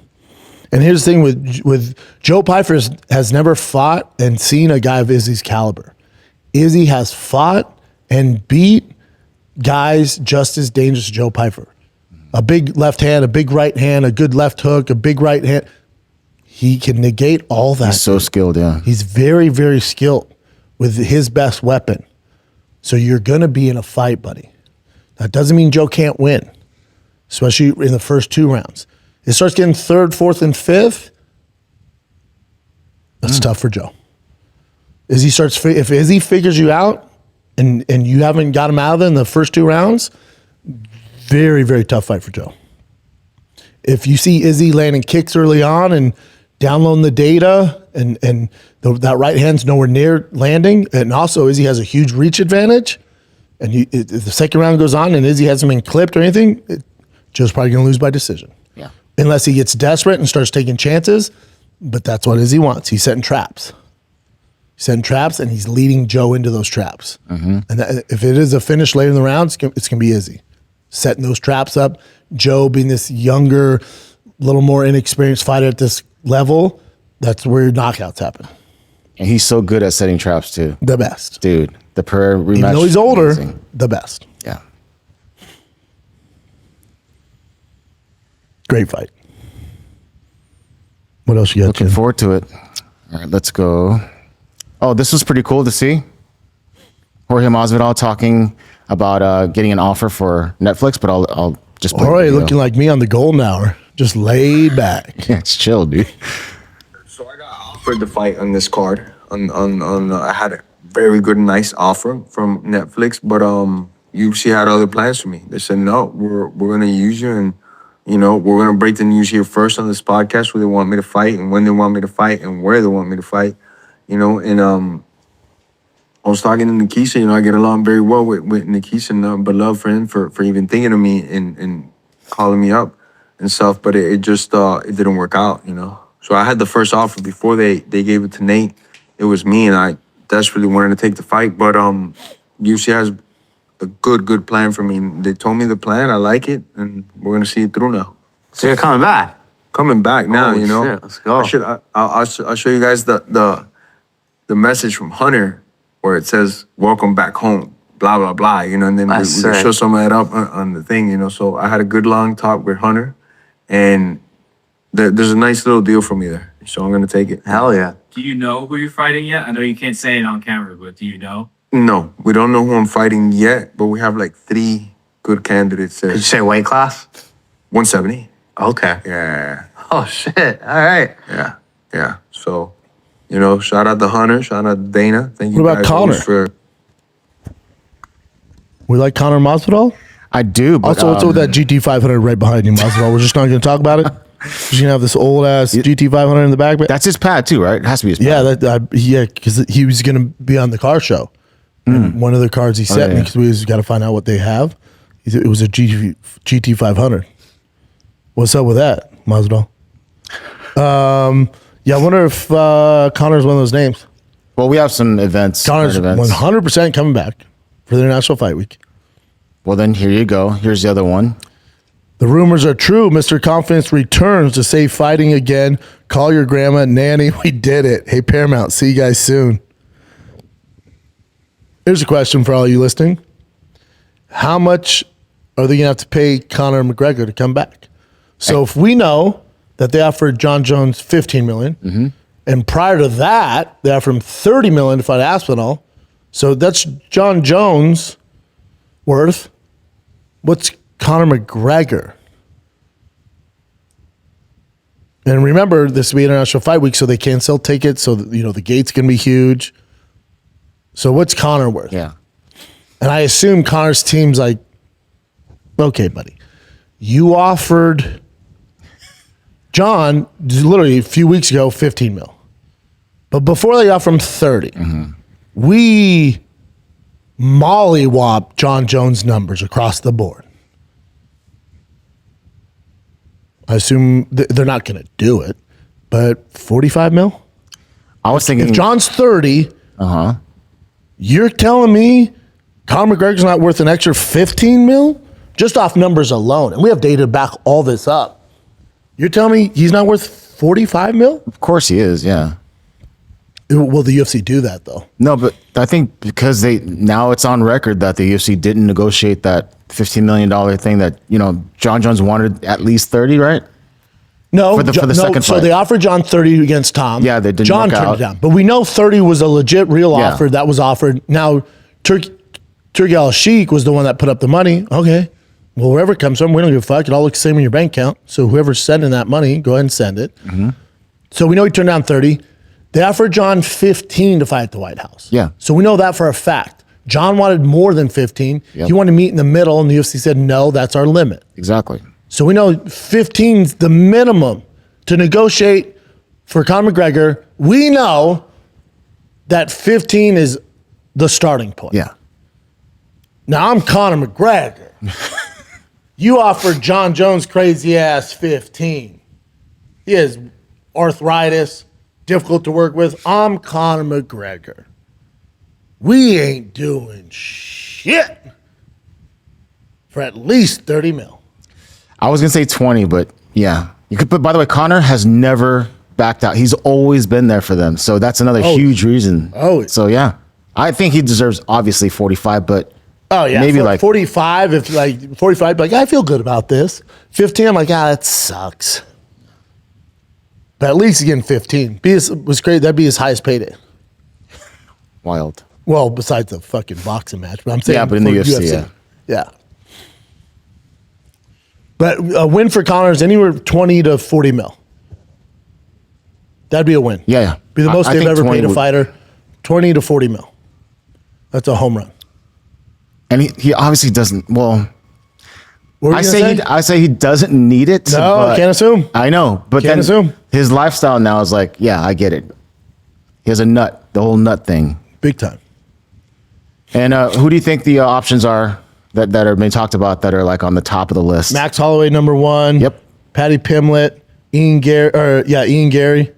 And here's the thing with Joe Pyfer has never fought and seen a guy of Izzy's caliber. Izzy has fought and beat guys just as dangerous as Joe Pyfer. A big left hand, a big right hand, a good left hook, a big right hand. He can negate all that. He's so skilled, yeah. He's very, very skilled with his best weapon. So you're going to be in a fight, buddy. That doesn't mean Joe can't win, especially in the first 2 rounds. It starts getting 3rd, 4th, and 5th. That's tough for Joe. If Izzy figures you out and you haven't got him out of it in the first 2 rounds, very, very tough fight for Joe. If you see Izzy landing kicks early on and downloading the data and that right hand's nowhere near landing, and also Izzy has a huge reach advantage, and if the second round goes on and Izzy hasn't been clipped or anything, Joe's probably going to lose by decision. Yeah. Unless he gets desperate and starts taking chances, but that's what Izzy wants. He's setting traps. And he's leading Joe into those traps. And if it is a finish later in the round, it's going to be Izzy. Setting those traps up. Joe being this younger, little more inexperienced fighter at this level, that's where knockouts happen. And he's so good at setting traps too. The best. Dude, the Pereira rematch. Even though he's older, amazing. the best. Yeah. Great fight. What else you got? Looking forward to it. All right, let's go. Oh, this was pretty cool to see. Jorge Masvidal talking about getting an offer for Netflix, but I'll just play Jorge the video. looking like me on the golden hour, just laid back. Yeah, it's chill, dude. So I got offered the fight on this card. I had a very good, nice offer from Netflix, but UFC had other plans for me. They said, no, we're gonna use you, and we're gonna break the news here first on this podcast, where they want me to fight and when they want me to fight and where they want me to fight. I was talking to Nikisa, I get along very well with Nikisa, but love for him for even thinking of me and calling me up and stuff, but it just it didn't work out, So I had the first offer before they gave it to Nate. It was me, and I desperately wanted to take the fight, but UFC has a good plan for me. They told me the plan, I like it, and we're gonna see it through now. So you're coming back? Coming back now, Holy shit, let's go. I'll show you guys the message from Hunter where it says "Welcome back home," blah blah blah, and then we can show some of that up on the thing, So I had a good long talk with Hunter, and there's a nice little deal for me there, so I'm gonna take it. Hell yeah! Do you know who you're fighting yet? I know you can't say it on camera, but do you know? No, we don't know who I'm fighting yet, but we have like 3 good candidates there. Did you say weight class? 170. Okay. Yeah. Oh shit! All right. Yeah. So, shout out to Hunter, shout out to Dana. Thank you What about guys Conor? for. We like Conor Masvidal. I do, but Also, what's up with that GT 500 right behind you, Masvidal? We're just not going to talk about it. You're gonna have this old ass GT 500 in the back. that's his pad too, right? It has to be his pad. Yeah, because he was gonna be on the car show. And one of the cards he sent me, because we just got to find out what they have. It was a GT 500. What's up with that, Masvidal? Yeah, I wonder if Conor's one of those names. Well, we have some events. Conor's current events. 100% coming back for the International Fight Week. Well, then here you go. Here's the other one. The rumors are true. Mr. Confidence returns to say fighting again. Call your grandma, Nanny. We did it. Hey, Paramount. See you guys soon. Here's a question for all you listening. How much are they going to have to pay Conor McGregor to come back? So if we know that they offered John Jones $15 million, and prior to that, they offered him $30 million to fight Aspinall, so that's John Jones worth. What's Conor McGregor? And remember, this will be International Fight Week, so they can't sell tickets, so the gate's going to be huge. So what's Conor worth? Yeah. And I assume Conor's team's like, okay, buddy, you offered John literally a few weeks ago $15 million, but before they offered him 30, we mollywop John Jones numbers across the board. I assume they're not going to do it, but 45 mil? I was thinking If John's 30, you're telling me Conor McGregor's not worth an extra 15 mil? Just off numbers alone. And we have data to back all this up. You're telling me he's not worth 45 mil? Of course he is, yeah. Will the UFC do that, though? No, but I think because now it's on record that the UFC didn't negotiate that $15 million thing that, John Jones wanted at least 30, right? No, For the second so fight. they offered John 30 against Tom. Yeah, they didn't John work turned out. it down. But we know 30 was a legit real Yeah. offer that was offered. Now, Turkey Al-Sheikh was the one that put up the money. Okay. Well, wherever it comes from, we don't give a fuck. It all looks the same in your bank account. So whoever's sending that money, go ahead and send it. So we know he turned down 30. They offered John 15 to fight at the White House. Yeah. So we know that for a fact. John wanted more than 15. Yep. He wanted to meet in the middle, and the UFC said, no, that's our limit. Exactly. So we know 15's the minimum to negotiate for Conor McGregor. We know that 15 is the starting point. Yeah. Now, I'm Conor McGregor. You offered John Jones crazy ass 15. He has arthritis, difficult to work with. I'm Conor McGregor. We ain't doing shit for at least 30 mil. I was going to say 20, but yeah. You could put, by the way, Conor has never backed out. He's always been there for them. So that's another huge reason. So yeah. I think he deserves obviously 45, but maybe like 45. If like 45, like I feel good about this. 15, I'm like, that sucks. But at least again, 15 was great. That'd be his highest payday. Wild. Well, besides the fucking boxing match, but I'm saying but in the UFC, yeah. But a win for Conor is anywhere 20 to 40 mil. That'd be a win. Yeah. Be the most they've ever paid a fighter. 20 to 40 mil. That's a home run. And he obviously doesn't. Well, I say he doesn't need it. No, can't assume. I know, but Can't assume. His lifestyle now is like, yeah, I get it. He has a nut, the whole nut thing, big time. And who do you think the options are that are being talked about that are like on the top of the list? Max Holloway, number 1. Yep. Paddy Pimblett, Ian Gary,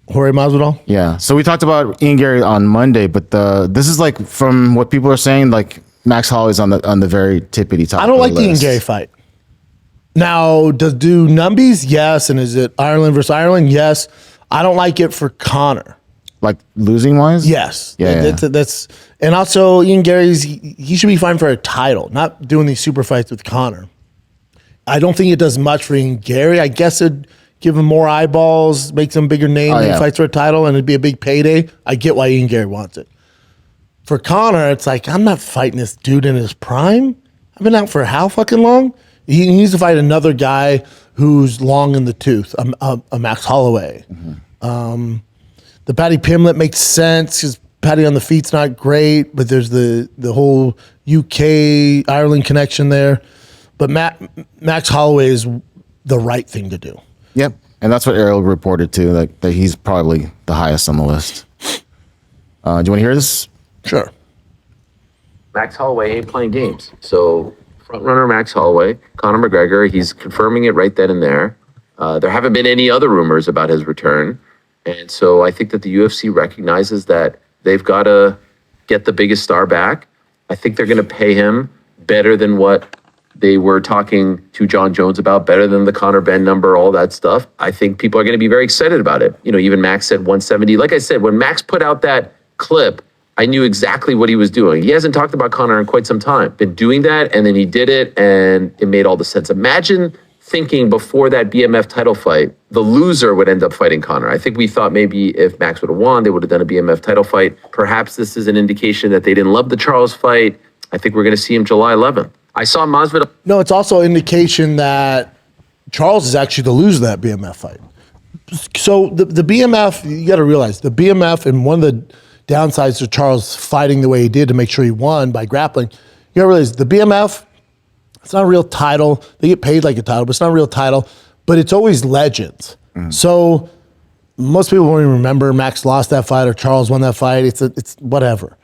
Jorge Masvidal. Yeah. So we talked about Ian Gary on Monday, but this is like from what people are saying, like Max Holloway's on the very tippity top. I don't like the the Ian Gary fight. Now, do numbies? Yes. And is it Ireland versus Ireland? Yes. I don't like it for Conor. Like losing wise? Yes. Yeah. That's and also Ian Gary's he should be fine for a title, not doing these super fights with Conor. I don't think it does much for Ian Gary. I guess it'd give him more eyeballs, makes him a bigger name when he fights for a title, and it'd be a big payday. I get why Ian Gary wants it. For Conor, it's like, I'm not fighting this dude in his prime. I've been out for how fucking long? He needs to fight another guy who's long in the tooth, a Max Holloway. The Paddy Pimblett makes sense because Paddy on the feet's not great, but there's the whole UK Ireland connection there. But Max Holloway is the right thing to do. Yep. And that's what Ariel reported too, like that he's probably the highest on the list. Do you want to hear this? Sure. Max Holloway ain't playing games. So front runner Max Holloway, Conor McGregor, he's confirming it right then and there. There haven't been any other rumors about his return. And so I think that the UFC recognizes that they've got to get the biggest star back. I think they're going to pay him better than what they were talking to John Jones about, better than the Conor Ben number, all that stuff. I think people are going to be very excited about it. You know, even Max said 170. Like I said, when Max put out that clip, I knew exactly what he was doing. He hasn't talked about Conor in quite some time. Been doing that, and then he did it, and it made all the sense. Imagine thinking before that BMF title fight, the loser would end up fighting Conor. I think we thought maybe if Max would have won, they would have done a BMF title fight. Perhaps this is an indication that they didn't love the Charles fight. I think we're going to see him July 11th. I saw Masvidal. No, it's also an indication that Charles is actually the loser of that BMF fight. So the BMF, you got to realize, the BMF, and one of the downsides to Charles fighting the way he did to make sure he won by grappling, you got to realize the BMF, it's not a real title. They get paid like a title, but it's not a real title. But it's always legends. So most people won't even remember Max lost that fight or Charles won that fight. It's whatever.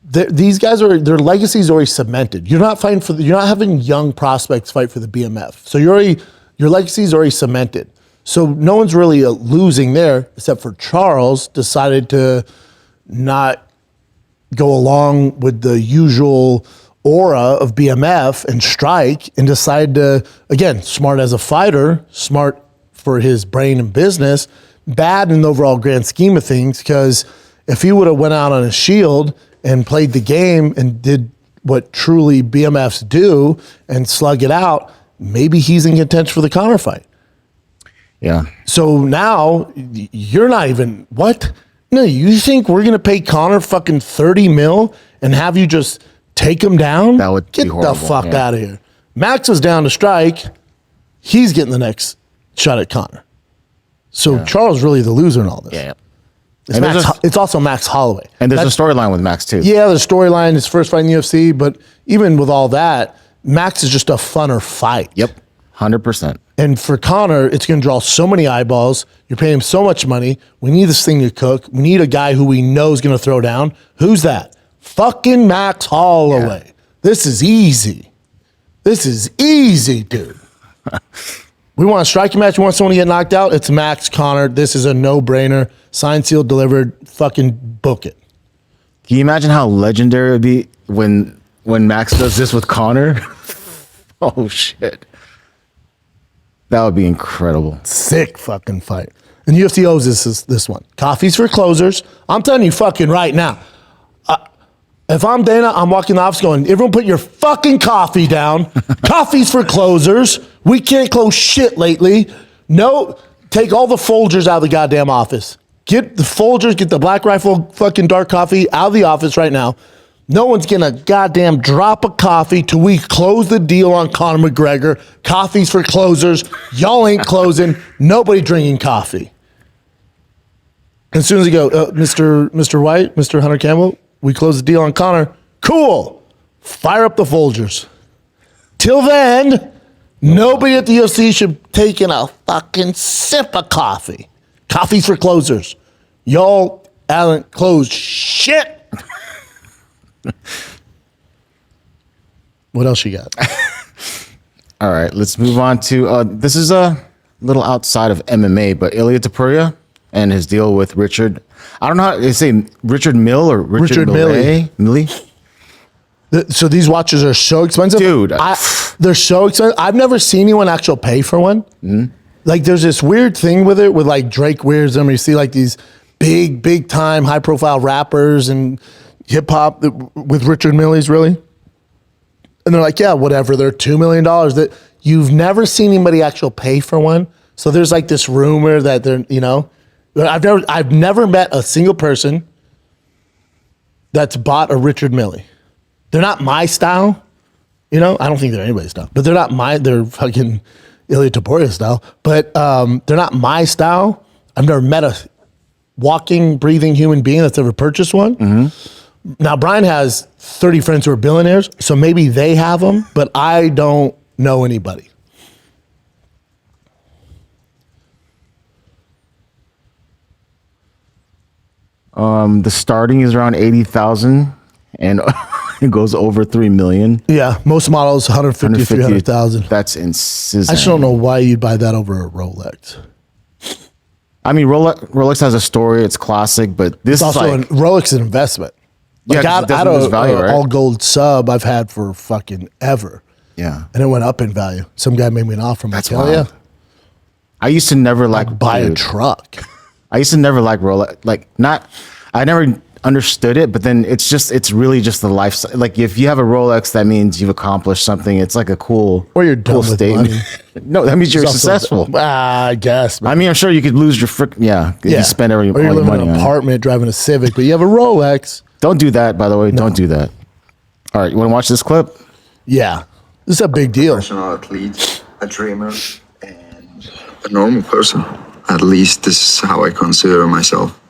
These guys their legacy is already cemented. You're not fighting you're not having young prospects fight for the BMF. So your legacy is already cemented. So no one's really losing there, except for Charles decided to not go along with the usual aura of BMF and strike, and decide to, again, smart as a fighter, smart for his brain and business, bad in the overall grand scheme of things, because if he would have went out on a shield and played the game and did what truly BMFs do and slug it out, maybe he's in contention for the Conor fight. Yeah. So now you're not even, what? No, you think we're gonna pay Conor fucking 30 mil and have you just take him down? That would get be horrible. the fuck out of here. Max was down to strike. He's getting the next shot at Conor. So Charles really the loser in all this. Yeah. It's also Max Holloway. And there's a storyline with Max too. Yeah, there's a storyline. His first fight in the UFC, but even with all that, Max is just a funner fight. Yep, 100%. And for Conor, it's going to draw so many eyeballs. You're paying him so much money. We need this thing to cook. We need a guy who we know is going to throw down. Who's that? Fucking Max Holloway. Yeah. This is easy. This is easy, dude. We want a striking match. We want someone to get knocked out. It's Max Conor. This is a no-brainer. Signed, sealed, delivered. Fucking book it. Can you imagine how legendary it would be when Max does this with Conor? Oh, shit. That would be incredible. Sick fucking fight. And UFC owes this one. Coffees for closers. I'm telling you fucking right now. If I'm Dana, I'm walking the office going, everyone put your fucking coffee down. Coffees for closers. We can't close shit lately. No, take all the Folgers out of the goddamn office. Get the Folgers, get the Black Rifle fucking dark coffee out of the office right now. No one's getting a goddamn drop of coffee till we close the deal on Conor McGregor. Coffees for closers. Y'all ain't closing. Nobody drinking coffee. As soon as you go, Mr. White, Mr. Hunter Campbell, we close the deal on Conor. Cool. Fire up the Folgers. Till then, nobody at the UFC should take in a fucking sip of coffee. Coffees for closers. Y'all haven't closed shit. What else you got? All right, let's move on to this is a little outside of MMA, but Ilya Topuria and his deal with Richard. I don't know how they say Richard Mill or Richard Millie. So these watches are so expensive, dude. They're so expensive. I've never seen anyone actually pay for one. Mm-hmm. Like there's this weird thing with it, with like Drake wears them. You see like these big time, high profile rappers and hip hop with Richard Millie's really. And they're like, yeah, whatever. They're $2 million. That you've never seen anybody actually pay for one. So there's like this rumor that they're, I've never met a single person that's bought a Richard Millie. They're not my style. I don't think they're anybody's style, but they're fucking Ilya Topuria style, but they're not my style. I've never met a walking, breathing human being that's ever purchased one. Mm-hmm. Now, Brian has 30 friends who are billionaires, so maybe they have them, but I don't know anybody. The starting is around 80,000 and it goes over 3 million. Yeah, most models 150 to 300,000. That's insane. I just don't know why you'd buy that over a Rolex. I mean, Rolex has a story. It's classic, but this it's is also like Rolex is an investment. Like yeah, I had a value, right? all gold sub I've had for fucking ever. Yeah, and it went up in value. Some guy made me an offer. That's like, wild. Yeah. I used to never like buy a truck. I used to never like Rolex. I never understood it, but then it's really just the lifestyle. Like if you have a Rolex, that means you've accomplished something. It's like a cool, or you're done with statement. Money. No, that means you're successful. I guess. Man. I mean, I'm sure you could lose your if you spend all your money. Or you're living in an apartment driving a Civic, but you have a Rolex. Don't do that, by the way. No. Don't do that. All right, you want to watch this clip? Yeah, this is a big deal. Professional athlete, a dreamer, and a normal person. At least this is how I consider myself.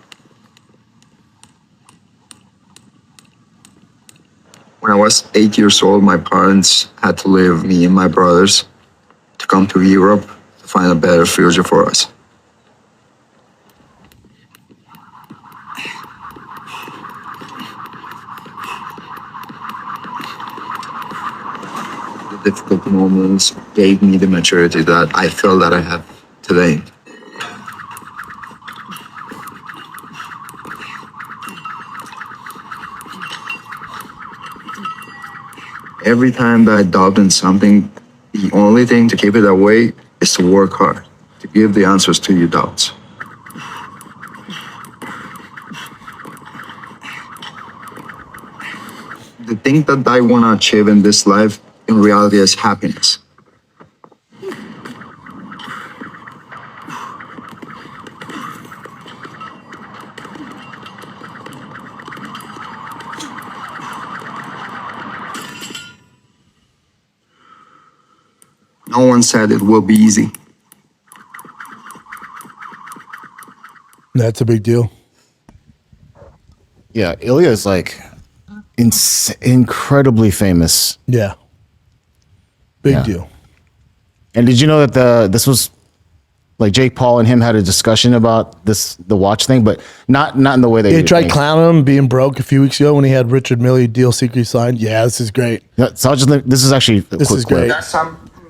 When I was 8 years old, my parents had to leave me and my brothers to come to Europe to find a better future for us. The difficult moments gave me the maturity that I feel that I have today. Every time that I doubt in something, the only thing to keep it that way is to work hard, to give the answers to your doubts. The thing that I want to achieve in this life, in reality, is happiness. No one said it will be easy. That's a big deal. Yeah, Ilya is like incredibly famous. Yeah. Big deal. And did you know that this was like Jake Paul and him had a discussion about the watch thing, but not in the way they tried clowning him being broke a few weeks ago when he had Richard Mille deal secretly signed. Yeah, this is great. So this is actually a quick clip. That's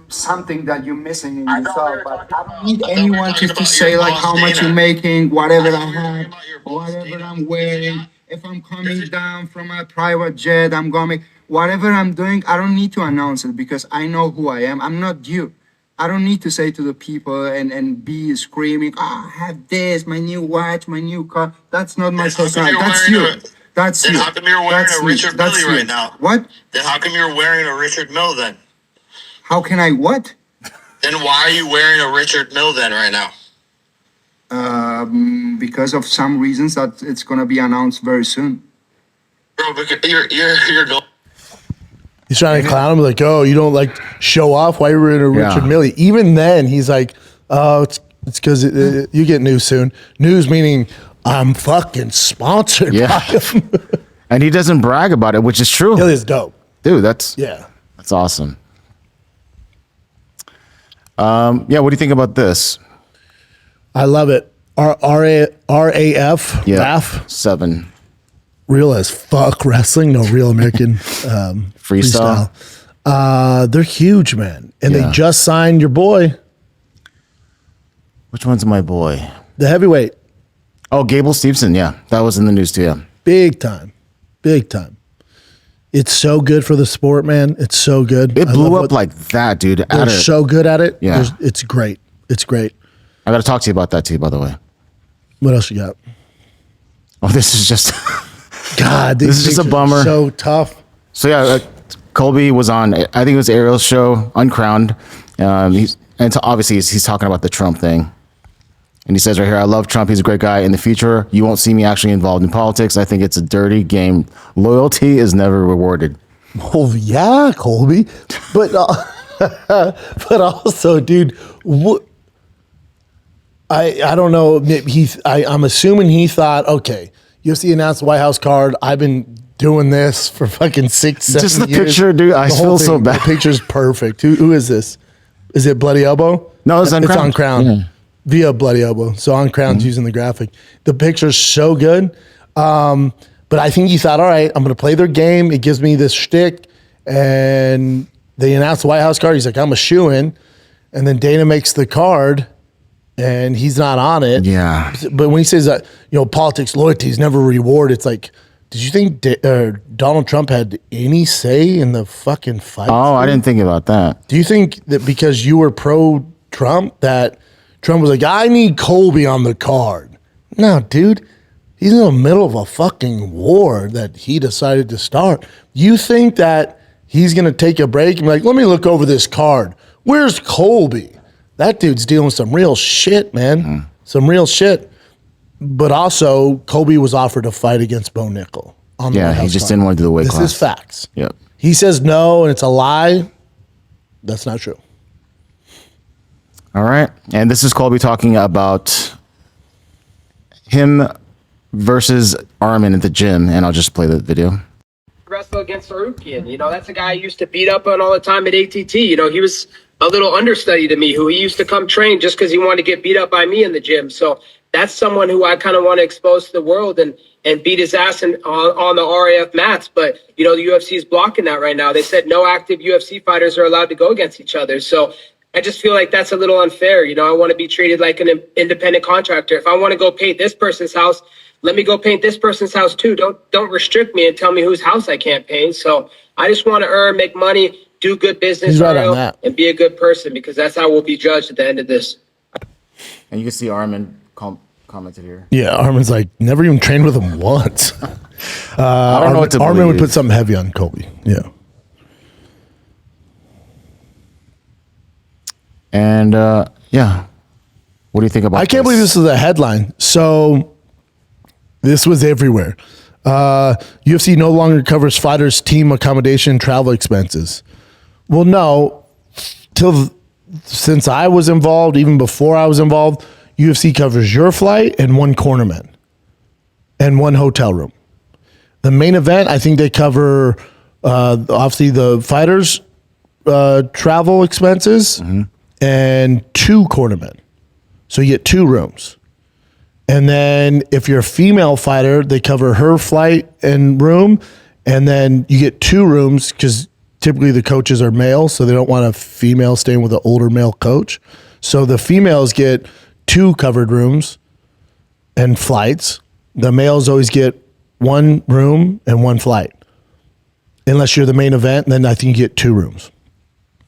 something that you're missing in yourself. But I don't need anyone to say like how much you're making, whatever I have, whatever I'm wearing. If I'm coming down from a private jet, I'm going. Whatever I'm doing, I don't need to announce it because I know who I am. I'm not you. I don't need to say to the people and be screaming, I have this, my new watch, my new car. That's not my personality. That's you. That's you. Then how come you're wearing a Richard Mille right now? What? Then how come you're wearing a Richard Mille then? How can I what? Then why are you wearing a Richard Mille then right now? Because of some reasons that it's gonna be announced very soon. Bro, because you're going. He's trying to clown him like, oh, you don't like show off why you were in a Richard Mille. Even then, he's like, oh, it's because you get news soon. News meaning I'm fucking sponsored by him. And he doesn't brag about it, which is true. It is dope. Dude, that's awesome. What do you think about this? I love it. RAF, RAF 7. Real as fuck wrestling, no real American freestyle. They're huge, man. And they just signed your boy. Which one's my boy? The heavyweight. Oh, Gable Stevenson. Yeah, that was in the news too. Yeah, big time. It's so good for the sport, man. It's so good. It blew up like that, dude. They're so good at it. Yeah, it's great. It's great. I got to talk to you about that too, by the way. What else you got? Oh, this is just God. This is just a bummer. So tough. So yeah, Colby was on. I think it was Ariel's show, Uncrowned. Obviously he's talking about the Trump thing, and he says right here, "I love Trump. He's a great guy. In the future, you won't see me actually involved in politics. I think it's a dirty game. Loyalty is never rewarded." Oh yeah, Colby, but but also, dude, I don't know. I'm assuming he thought, okay, UFC announced the White House card. I've been doing this for fucking 6-7 years. Just the picture, dude. I feel so bad. The picture's perfect. Who is this? Is it Bloody Elbow? No, it's Uncrowned. It's Uncrowned. Yeah. Via Bloody Elbow. So Uncrowned's using the graphic. The picture's so good. But I think he thought, all right, I'm going to play their game. It gives me this shtick. And they announced the White House card. He's like, I'm a shoo-in. And then Dana makes the card, and he's not on it. Yeah. But when he says that, politics, loyalty is never rewarded, it's like, did you think Donald Trump had any say in the fucking fight? Oh, I didn't think about that. Do you think that because you were pro-Trump that Trump was like, I need Colby on the card? No, dude. He's in the middle of a fucking war that he decided to start. You think that he's going to take a break and be like, let me look over this card. Where's Colby? That dude's dealing with some real shit, man. Some real shit. But also, Colby was offered a fight against Bo Nickel. He just didn't want to do the weight class. This is facts. Yep. He says no, and it's a lie. That's not true. All right. And this is Colby talking about him versus Armin at the gym. And I'll just play the video. Wrestle against Sarukian. That's a guy I used to beat up on all the time at ATT. He was a little understudy to me, who he used to come train just because he wanted to get beat up by me in the gym. So that's someone who I kind of want to expose to the world and beat his ass on the RAF mats. But, the UFC is blocking that right now. They said no active UFC fighters are allowed to go against each other. So I just feel like that's a little unfair. I want to be treated like an independent contractor. If I want to go paint this person's house, let me go paint this person's house too. Don't restrict me and tell me whose house I can't paint. So I just want to earn, make money, do good business, and be a good person, because that's how we'll be judged at the end of this. And you can see Armin commented here. Yeah, Armin's like, never even trained with him once. I don't know what to believe. Armin would put something heavy on Colby. Yeah. And, what do you think about I can't believe this is a headline. So this was everywhere. UFC no longer covers fighters' team accommodation and travel expenses. Well, no, till since I was involved, even before I was involved, UFC covers your flight and one cornerman and one hotel room. The main event, I think they cover obviously the fighters' travel expenses and 2 cornermen. So you get 2 rooms. And then if you're a female fighter, they cover her flight and room. And then you get 2 rooms because typically the coaches are male, so they don't want a female staying with an older male coach. So the females get 2 covered rooms and flights. The males always get 1 room and 1 flight. Unless you're the main event, then I think you get 2 rooms.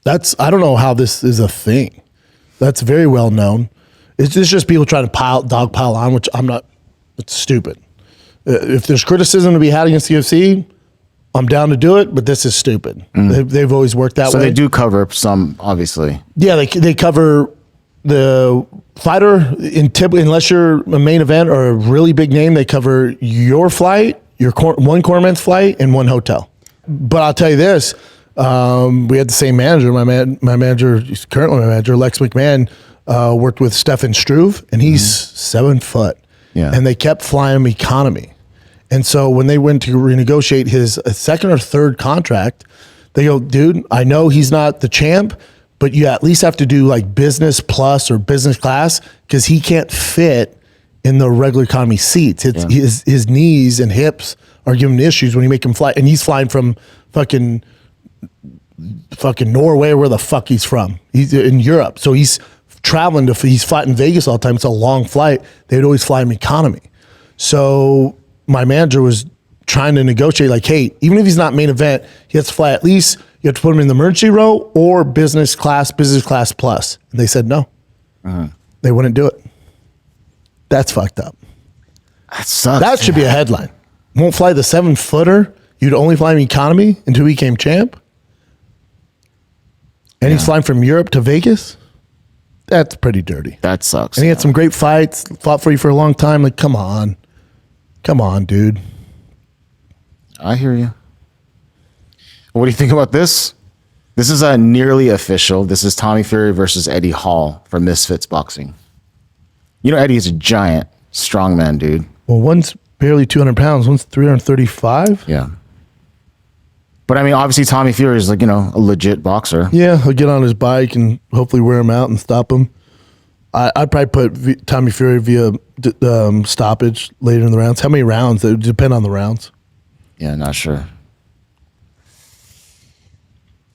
I don't know how this is a thing. That's very well known. It's just people trying to dogpile on, which I'm not. It's stupid. If there's criticism to be had against the UFC, I'm down to do it, but this is stupid. They've always worked that way. So they do cover some, obviously. Yeah, they cover the fighter, unless you're a main event or a really big name, they cover your flight, your one cornerman's flight, and 1 hotel. But I'll tell you this, we had the same manager. My manager, he's currently my manager, Lex McMahon, worked with Stefan Struve, and he's 7 foot. Yeah. And they kept flying him economy. And so when they went to renegotiate his second or third contract, they go, dude, I know he's not the champ, but you at least have to do like business plus or business class because he can't fit in the regular economy seats. His knees and hips are giving issues when you make him fly. And he's flying from fucking Norway, where the fuck he's from. He's in Europe. So he's traveling he's flying in Vegas all the time. It's a long flight. They'd always fly him economy. So my manager was trying to negotiate like, hey, even if he's not main event, he has to fly at least, you have to put him in the emergency row or business class plus. And they said no. They wouldn't do it. That's fucked up. That sucks. That should be a headline. Won't fly the 7-footer. You'd only fly him economy until he became champ. And he's flying from Europe to Vegas. That's pretty dirty. That sucks. And he had some great fights, fought for you for a long time. Like, come on, dude. I hear you. What do you think about this? This is a nearly official. This is Tommy Fury versus Eddie Hall from Misfits Boxing. You know, Eddie's a giant strongman, dude. Well, one's barely 200 pounds. One's 335. Yeah. But I mean, obviously Tommy Fury is like, a legit boxer. Yeah, he'll get on his bike and hopefully wear him out and stop him. I'd probably put Tommy Fury via stoppage later in the rounds. How many rounds? It would depend on the rounds. Yeah, not sure.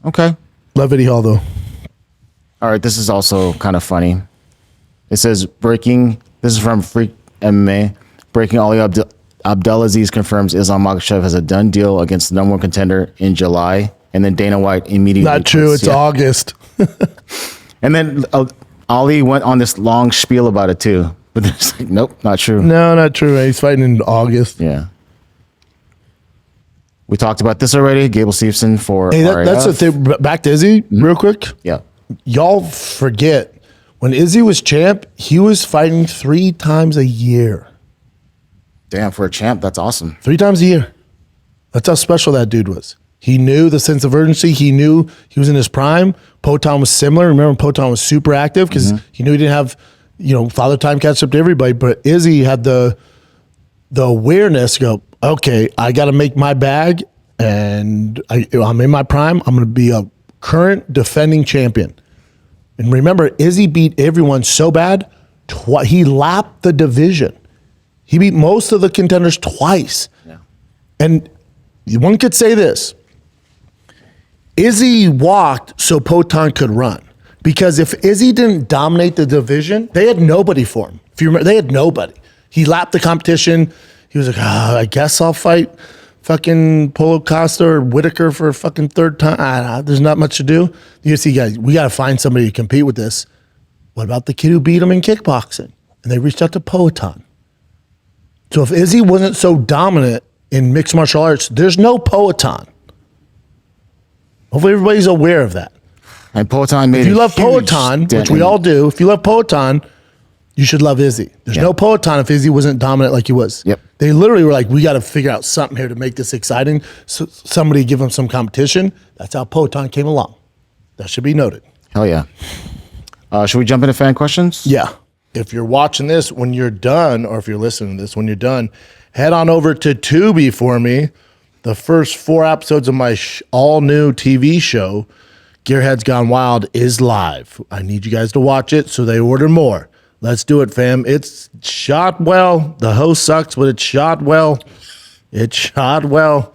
Okay. Love Eddie Hall, though. All right, this is also kind of funny. It says, this is from Freak MMA. Breaking Ali Abdelaziz confirms Islam Makhachev has a done deal against the #1 contender in July. And then Dana White immediately. Not true. It's August. And then Ali went on this long spiel about it too. But it's like, nope, not true. No, not true. He's fighting in August. Yeah. We talked about this already. Gable Stevenson for that's the thing. Back to Izzy real quick. Yeah. Y'all forget, when Izzy was champ, he was fighting 3 times a year. Damn, for a champ, that's awesome. 3 times a year. That's how special that dude was. He knew the sense of urgency. He knew he was in his prime. Poton was similar. Remember, Poton was super active because he knew he didn't have, father time catch up to everybody. But Izzy had the awareness to go, okay, I got to make my bag, and I'm in my prime. I'm going to be a current defending champion. And remember, Izzy beat everyone so bad, he lapped the division. He beat most of the contenders twice. Yeah. And one could say this. Izzy walked so Poton could run. Because if Izzy didn't dominate the division, they had nobody for him. If you remember, they had nobody. He lapped the competition. He was like, I guess I'll fight fucking Polo Costa or Whitaker for a fucking third time. There's not much to do. The UFC guys, we got to find somebody to compete with this. What about the kid who beat him in kickboxing? And they reached out to Poton. So if Izzy wasn't so dominant in mixed martial arts, there's no Poton. Hopefully everybody's aware of that. And Poton made If you love Poton, which we all do, if you love Poton, you should love Izzy. There's no Poton if Izzy wasn't dominant like he was. Yep. They literally were like, we got to figure out something here to make this exciting. So somebody give him some competition. That's how Poton came along. That should be noted. Hell yeah. Should we jump into fan questions? Yeah. If you're watching this when you're done, or if you're listening to this when you're done, head on over to Tubi for me. The first 4 episodes of my all-new TV show, Gearheads Gone Wild, is live. I need you guys to watch it, so they order more. Let's do it, fam. It's shot well. The host sucks, but it's shot well. It's shot well.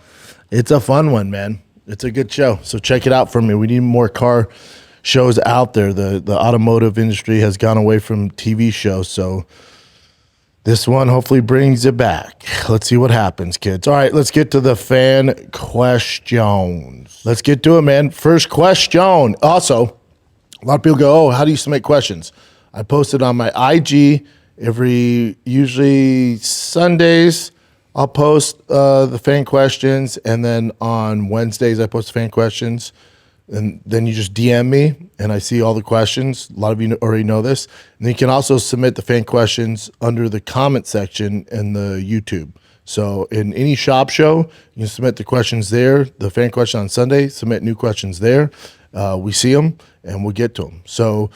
It's a fun one, man. It's a good show, so check it out for me. We need more car shows out there. The automotive industry has gone away from TV shows, so this one hopefully brings it back. Let's see what happens, kids. All right, let's get to the fan questions. Let's get to it, man. First question. Also, a lot of people go, oh, how do you submit questions? I post it on my IG usually Sundays. I'll post the fan questions, and then on Wednesdays I post fan questions. And then you just DM me, and I see all the questions. A lot of you already know this. And you can also submit the fan questions under the comment section in the YouTube. So in any shop show, you can submit the questions there. The fan question on Sunday, submit new questions there. We see them, and we'll get to them. So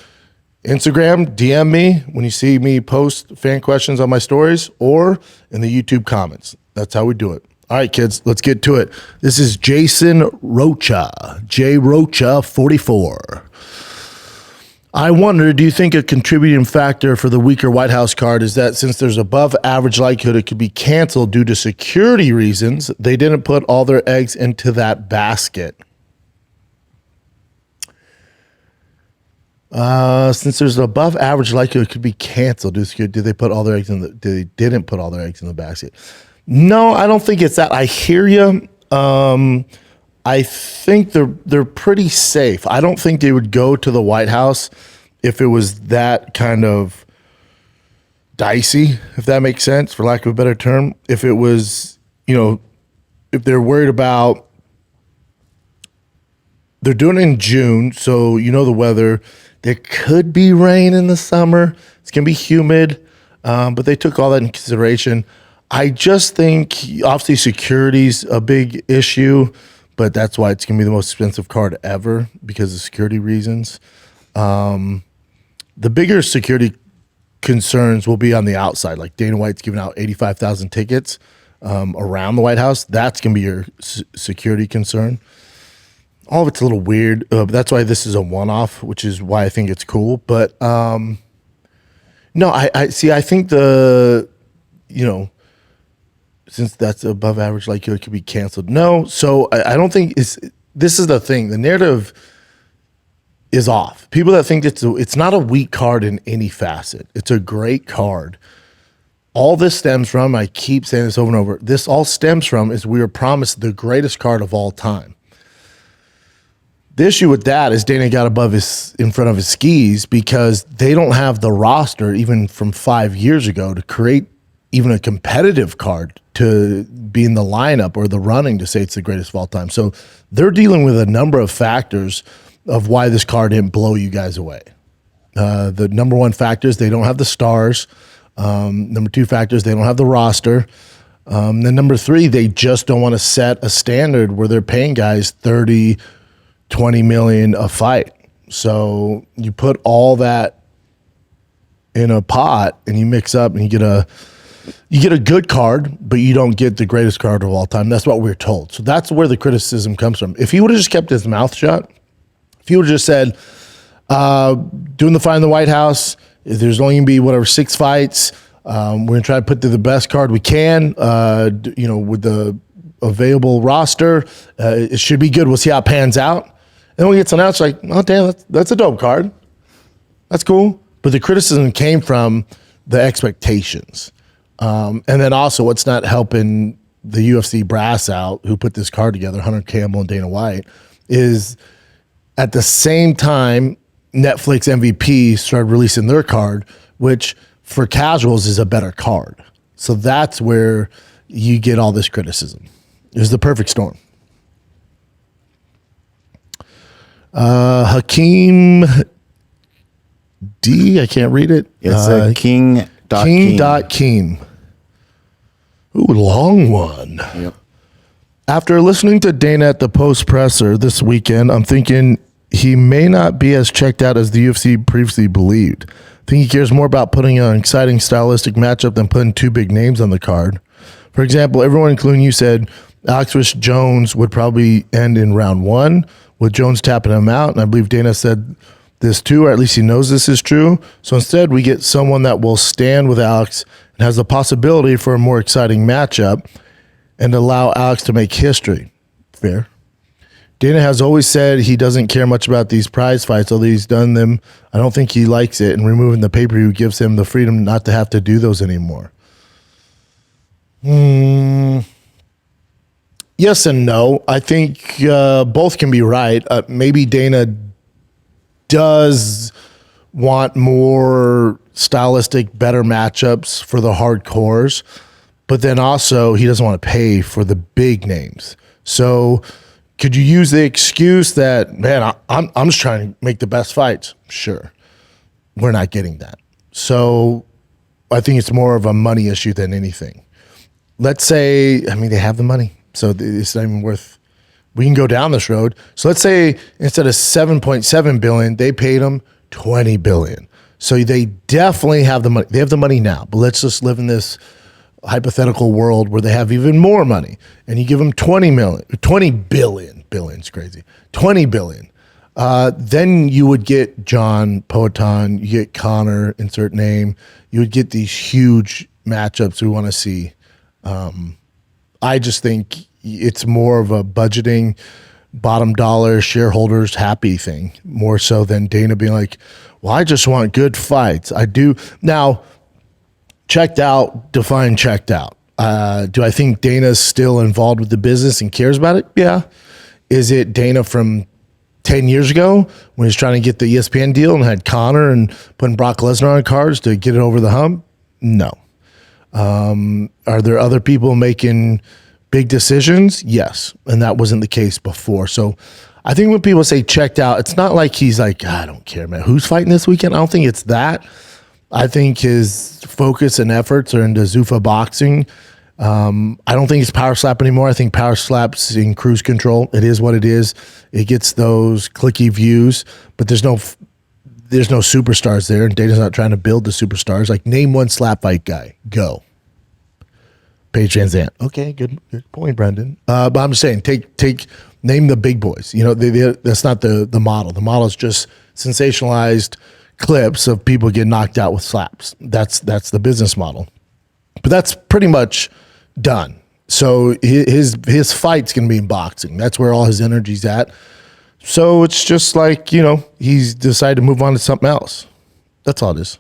Instagram, DM me when you see me post fan questions on my stories or in the YouTube comments. That's how we do it. All right, kids, let's get to it. This is Jason Rocha, J Rocha 44. I wonder, do you think a contributing factor for the weaker White House card is that since there's above average likelihood it could be canceled due to security reasons, they didn't put all their eggs into that basket? Since there's an above average likelihood it could be canceled, did they put all their eggs in they didn't put all their eggs in the basket? No, I don't think it's that. I hear you. I think they're pretty safe. I don't think they would go to the White House if it was that kind of dicey, if that makes sense, for lack of a better term. If it was, if they're worried about, they're doing it in June, so the weather. There could be rain in the summer. It's going to be humid, but they took all that in consideration. I just think, obviously, security's a big issue, but that's why it's going to be the most expensive card ever because of security reasons. The bigger security concerns will be on the outside. Like Dana White's giving out 85,000 tickets around the White House. That's going to be your security concern. All of it's a little weird. But that's why this is a one-off, which is why I think it's cool. But no, I see. I think since that's above average, like it could be canceled. No, so I don't think this is the thing. The narrative is off. People that think it's not a weak card in any facet. It's a great card. All this stems from, I keep saying this over and over, this all stems from is we were promised the greatest card of all time. The issue with that is Dana got in front of his skis because they don't have the roster even from 5 years ago to create even a competitive card to be in the lineup or the running to say it's the greatest of all time. So they're dealing with a number of factors of why this card didn't blow you guys away. The number one factor is they don't have the stars. Number two factor is they don't have the roster. Then number three, they just don't want to set a standard where they're paying guys 30, 20 million a fight. So you put all that in a pot and you mix up and you get a good card, but you don't get the greatest card of all time. That's what we're told. So that's where the criticism comes from. If he would have just kept his mouth shut, if he would have just said, doing the fight in the White House, there's only going to be 6 fights. We're going to try to put to the best card we can, with the available roster. It should be good. We'll see how it pans out. And when we get something else, like, oh, damn, that's a dope card. That's cool. But the criticism came from the expectations. And then also what's not helping the UFC brass out, who put this card together, Hunter Campbell and Dana White, is at the same time Netflix MVP started releasing their card, which for casuals is a better card. So that's where you get all this criticism. It was the perfect storm. Hakeem D, I can't read it. It's King. King. Ooh, long one. Yep. After listening to Dana at the post presser this weekend, I'm thinking he may not be as checked out as the UFC previously believed. I think he cares more about putting an exciting stylistic matchup than putting two big names on the card. For example, everyone, including you, said Alex vs. Jones would probably end in round 1 with Jones tapping him out. And I believe Dana said this too, or at least he knows this is true. So instead, we get someone that will stand with Alex and has the possibility for a more exciting matchup and allow Alex to make history. Fair. Dana has always said he doesn't care much about these prize fights, although he's done them. I don't think he likes it, and removing the pay-per-view gives him the freedom not to have to do those anymore. Yes and no. I think both can be right. Maybe Dana does want more stylistic, better matchups for the hardcores, but then also he doesn't want to pay for the big names. So could you use the excuse that, man, I'm just trying to make the best fights? Sure. We're not getting that. So I think it's more of a money issue than anything. Let's say, I mean, they have the money, so it's not even worth, we can go down this road. So let's say instead of $7.7 billion, they paid them $20 billion. So they definitely have the money. They have the money now, but let's just live in this hypothetical world where they have even more money, and you give them $20 billion. Billion's crazy. $20 billion. Then you would get John Poatan, you get Conor, insert name. You would get these huge matchups we want to see. I just think it's more of a budgeting, bottom dollar, shareholders happy thing, more so than Dana being like, well, I just want good fights. I do. Now, checked out, define checked out. Do I think Dana's still involved with the business and cares about it? Yeah. Is it Dana from 10 years ago when he was trying to get the ESPN deal and had Conor and putting Brock Lesnar on cards to get it over the hump? No. Are there other people making big decisions? Yes. And that wasn't the case before. So I think when people say checked out, it's not like he's like, I don't care, man. Who's fighting this weekend? I don't think it's that. I think his focus and efforts are into Zuffa boxing. I don't think it's power slap anymore. I think power slap's in cruise control. It is what it is. It gets those clicky views, but there's no superstars there, and Dana's not trying to build the superstars. Like, name one slap fight guy. Go. Paige Van Zandt. Okay, good point, Brendan. But I'm just saying, name the big boys. You know, that's not the model. The model is just sensationalized clips of people get knocked out with slaps. That's the business model. But that's pretty much done. So his fight's going to be in boxing. That's where all his energy's at. So it's just like, you know, he's decided to move on to something else. That's all it is.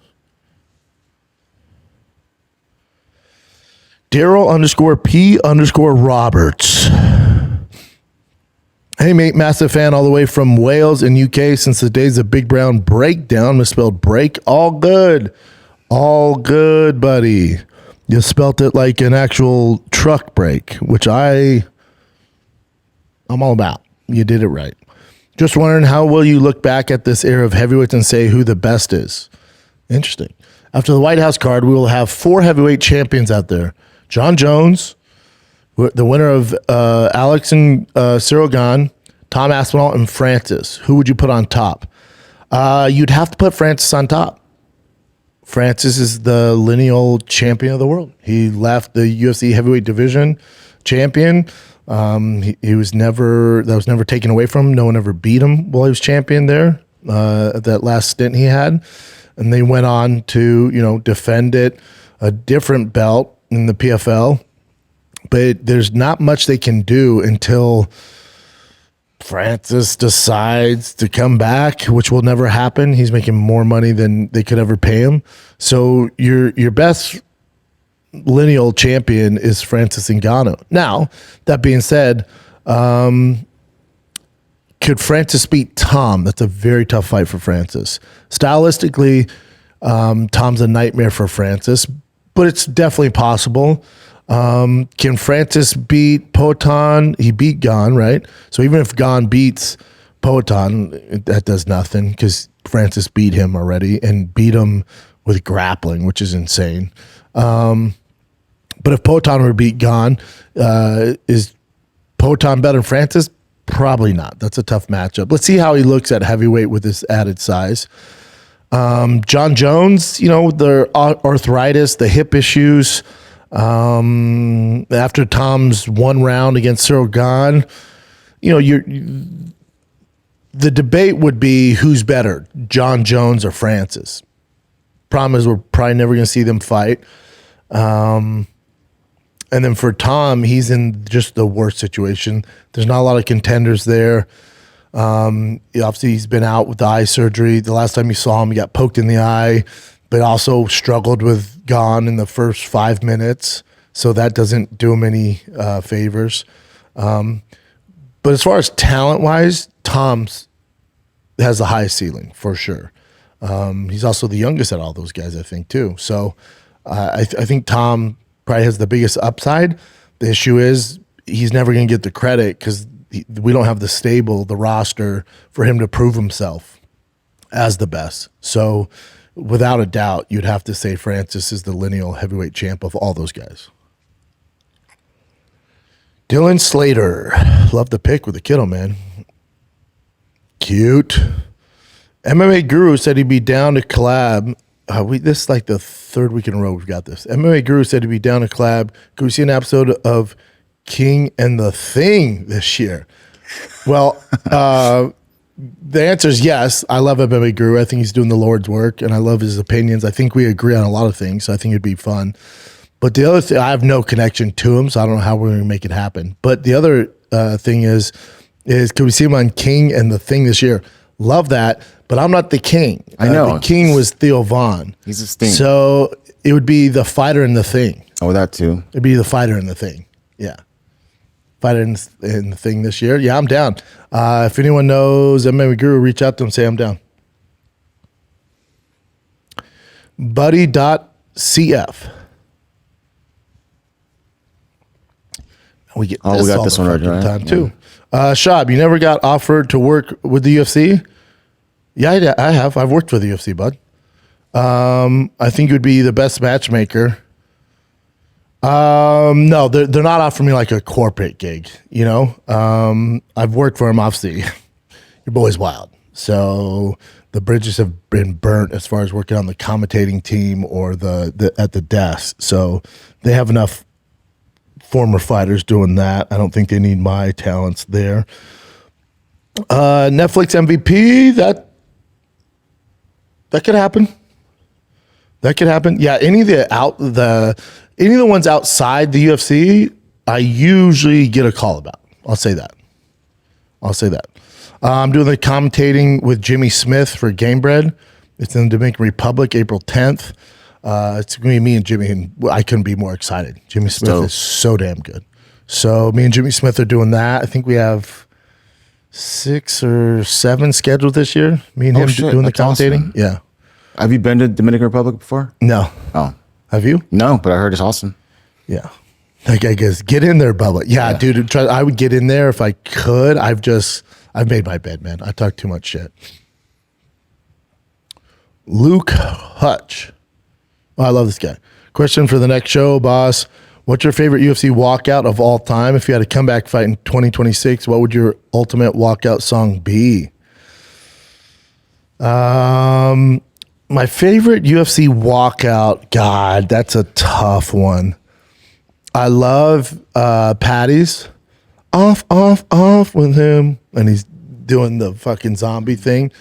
Daryl_P_Roberts. Hey, mate, massive fan all the way from Wales in UK since the days of Big Brown Breakdown. Misspelled break. All good. All good, buddy. You spelt it like an actual truck brake, which I'm all about. You did it right. Just wondering, how will you look back at this era of heavyweights and say who the best is? Interesting. After the White House card, we will have 4 heavyweight champions out there. John Jones, the winner of Alex and Cyril Gane, Tom Aspinall, and Francis. Who would you put on top? You'd have to put Francis on top. Francis is the lineal champion of the world. He left the UFC Heavyweight Division champion. He was never taken away from him. No one ever beat him while he was champion there. That last stint he had, and they went on to defend it, a different belt in the PFL. But there's not much they can do until Francis decides to come back, which will never happen. He's making more money than they could ever pay him. So your best lineal champion is Francis Ngannou. Now, that being said, could Francis beat Tom? That's a very tough fight for Francis. Stylistically, Tom's a nightmare for Francis, but it's definitely possible. Can Francis beat Poatan? He beat Gane, right? So even if Gane beats Poatan, that does nothing because Francis beat him already and beat him with grappling, which is insane. But if Poatan were to beat Gane, is Poatan better than Francis? Probably not. That's a tough matchup. Let's see how he looks at heavyweight with this added size. John Jones, the arthritis, the hip issues. After Tom's 1 round against Cyril Gahn, the debate would be who's better, John Jones or Francis. Problem is we're probably never going to see them fight. And then for Tom, he's in just the worst situation. There's not a lot of contenders there. Obviously, he's been out with the eye surgery. The last time you saw him, he got poked in the eye, but also struggled with Gahn in the first 5 minutes. So that doesn't do him any favors. But as far as talent-wise, Tom's has the highest ceiling for sure. He's also the youngest at all those guys, I think, too. So I think Tom probably has the biggest upside. The issue is he's never going to get the credit because we don't have the roster for him to prove himself as the best. So without a doubt, you'd have to say Francis is the lineal heavyweight champ of all those guys. Dylan Slater. Love the pick with the kiddo, man. Cute. MMA Guru said he'd be down to collab. This is like the 3rd week in a row we've got this. MMA Guru said he'd be down to collab. Could we see an episode of King and the Thing this year? Well, the answer is yes. I love MMA Guru. I think he's doing the Lord's work, and I love his opinions. I think we agree on a lot of things, so I think it'd be fun. But the other thing, I have no connection to him, so I don't know how we're going to make it happen. But the other thing is could we see him on King and the Thing this year? Love that, but I'm not the King. I know. The King was Theo Vaughn. He's a Sting. So it would be the Fighter and the Thing. Oh, that too. It'd be the Fighter and the Thing. Yeah. Fighter in the Thing this year. Yeah, I'm down. If anyone knows MMA Guru, reach out to him, say I'm down. Buddy.cf. We get we got this one right time too. Schaub, you never got offered to work with the UFC? Yeah, I have. I've worked for the UFC, bud. I think you would be the best matchmaker. No, they're not offering me like a corporate gig, I've worked for him, obviously. Your boy's wild. So the bridges have been burnt as far as working on the commentating team or the at the desk. So they have enough former fighters doing that. I don't think they need my talents there. Netflix MVP, that could happen. That could happen. Yeah, any of the ones outside the UFC, I usually get a call about. I'll say that. I'm doing the commentating with Jimmy Smith for Game Bread. It's in the Dominican Republic, April 10th. It's going to be me and Jimmy, and I couldn't be more excited. Jimmy Smith is so damn good. So me and Jimmy Smith are doing that. I think we have 6 or 7 scheduled this year. Me and him doing the commentating. Awesome. Yeah. Have you been to Dominican Republic before? No. Oh. Have you? No, but I heard it's awesome. Yeah. Like, I guess, get in there, Bubba. Yeah, dude, I would get in there if I could. I've made my bed, man. I talk too much shit. Luke Hutch. Oh, I love this guy. Question for the next show, boss. What's your favorite UFC walkout of all time? If you had a comeback fight in 2026, what would your ultimate walkout song be? My favorite UFC walkout, God, that's a tough one. I love Patty's off with him, and he's doing the fucking zombie thing.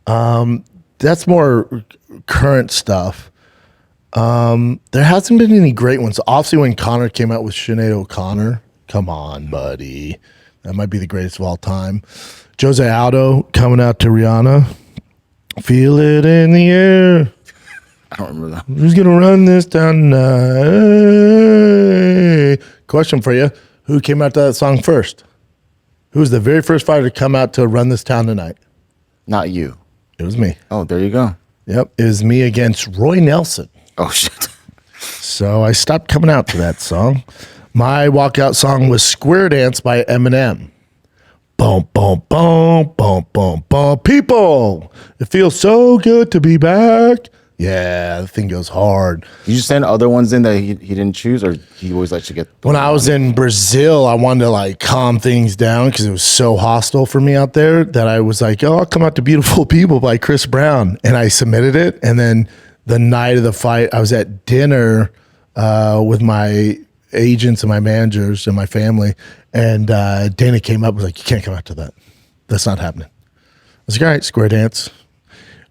That's more current stuff. There hasn't been any great ones. Obviously, when Conor came out with Sinead O'Connor, come on, buddy. That might be the greatest of all time. Jose Aldo coming out to Rihanna. Feel it in the air. I don't remember that. Who's going to run this down tonight? Question for you. Who came out to that song first? Who was the very first fighter to come out to Run This Town Tonight? Not you. It was me. Oh, there you go. Yep. It was me against Roy Nelson. Oh, shit. So I stopped coming out to that song. My walkout song was Square Dance by Eminem. Boom, boom, boom, boom, boom, boom. People, it feels so good to be back. Yeah, the thing goes hard. You just send other ones in that he didn't choose, or he always lets you get. When I was in Brazil, I wanted to like calm things down because it was so hostile for me out there that I was like, "Oh, I'll come out to Beautiful People" by Chris Brown, and I submitted it. And then the night of the fight, I was at dinner with my agents and my managers and my family, and Dana came up and was like, "You can't come out to that. That's not happening." I was like, "All right, square dance.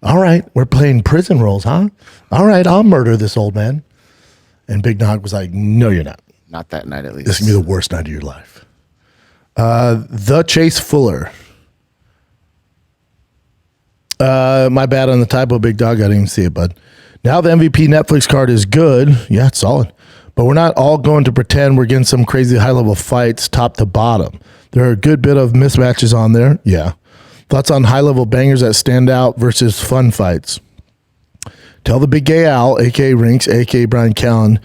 All right, we're playing prison roles, huh? All right, I'll murder this old man." And Big Nog was like, "No, you're not. Not that night, at least. This is going to be the worst night of your life." The Chase Fuller. My bad on the typo, Big Dog. I didn't even see it, bud. Now the MVP Netflix card is good. Yeah, it's solid. But we're not all going to pretend we're getting some crazy high-level fights top to bottom. There are a good bit of mismatches on there. Yeah. Thoughts on high-level bangers that stand out versus fun fights? Tell the Big Gay Al, a.k.a. Rinks, a.k.a. Brian Callahan,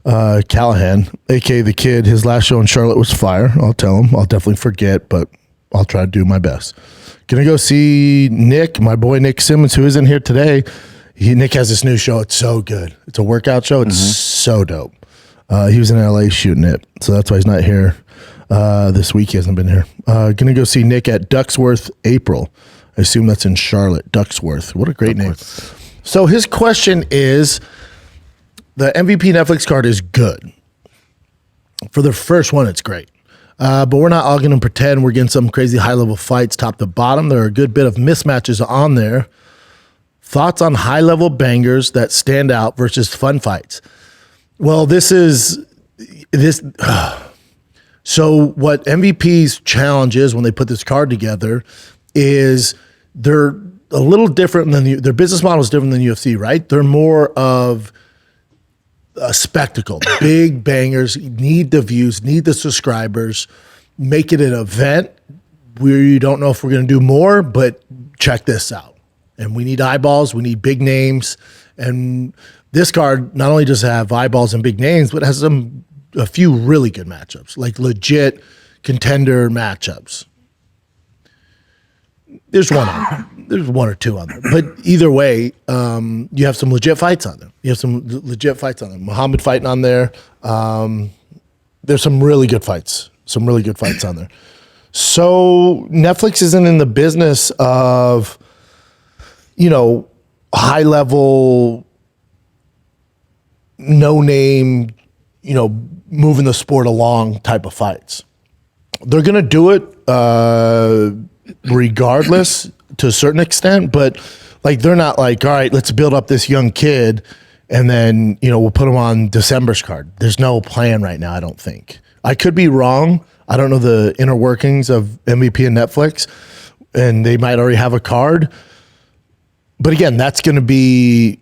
a.k.a. The Kid, his last show in Charlotte was fire. I'll tell him. I'll definitely forget, but I'll try to do my best. Gonna go see Nick, my boy Nick Simmons, who isn't here today. Nick has this new show. It's so good. It's a workout show. It's so dope. He was in LA shooting it, so that's why he's not here. This week he hasn't been here. Gonna go see Nick at Ducksworth April. I assume that's in Charlotte. Ducksworth. What a great name. So his question is, the MVP Netflix card is good. For the first one, it's great. But we're not all going to pretend we're getting some crazy high-level fights top to bottom. There are a good bit of mismatches on there. Thoughts on high-level bangers that stand out versus fun fights? Well, so what MVP's challenge is when they put this card together is they're a little different than their business model is different than UFC, right? They're more of a spectacle, big bangers, need the views, need the subscribers, make it an event where you don't know if we're going to do more, but check this out. And we need eyeballs, we need big names. And this card not only does it have eyeballs and big names, but it has a few really good matchups, like legit contender matchups. There's one or two on there, but either way, you have some legit fights on there. Muhammad fighting on there. There's some really good fights on there. So Netflix isn't in the business of, high level, no name, moving the sport along type of fights. They're going to do it regardless to a certain extent, but like they're not like, all right, let's build up this young kid and then, we'll put him on December's card. There's no plan right now, I don't think. I could be wrong. I don't know the inner workings of MVP and Netflix, and they might already have a card. But again, that's going to be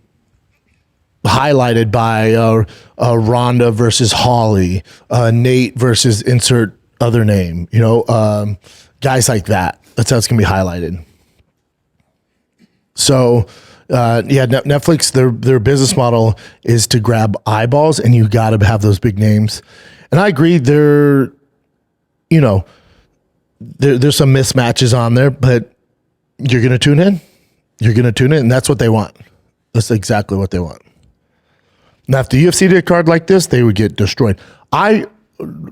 highlighted by Ronda versus Holly, Nate versus insert other name, guys like that. That's how it's going to be highlighted. So, Netflix, their business model is to grab eyeballs, and you got to have those big names. And I agree, there's some mismatches on there, but you're going to tune in. And that's what they want. That's exactly what they want. Now, if the UFC did a card like this, they would get destroyed.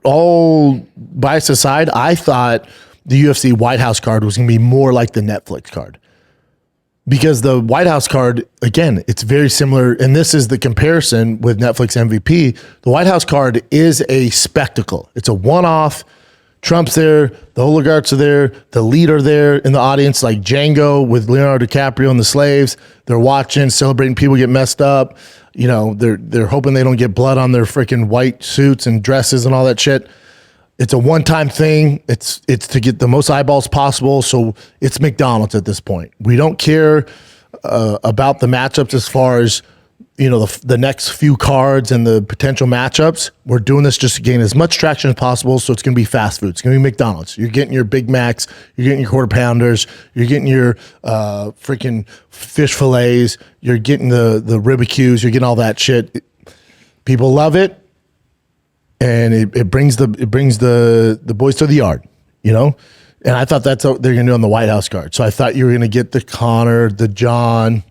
All bias aside, I thought the UFC White House card was going to be more like the Netflix card. Because the White House card, again, it's very similar, and this is the comparison with Netflix MVP. The White House card is a spectacle. It's a one-off. Trump's there, the oligarchs are there, the lead are there in the audience, like Django with Leonardo DiCaprio and the slaves. They're watching, celebrating people get messed up. They're hoping they don't get blood on their freaking white suits and dresses and all that shit. It's a one-time thing. It's to get the most eyeballs possible. So it's McDonald's at this point. We don't care about the matchups as far as the next few cards and the potential matchups. We're doing this just to gain as much traction as possible. So it's going to be fast food. It's going to be McDonald's. You're getting your Big Macs. You're getting your quarter pounders. You're getting your freaking fish fillets. You're getting the ribbicues. You're getting all that shit. People love it. And it brings the boys to the yard, And I thought that's what they're going to do on the White House card. So I thought you were going to get the Conor, the John,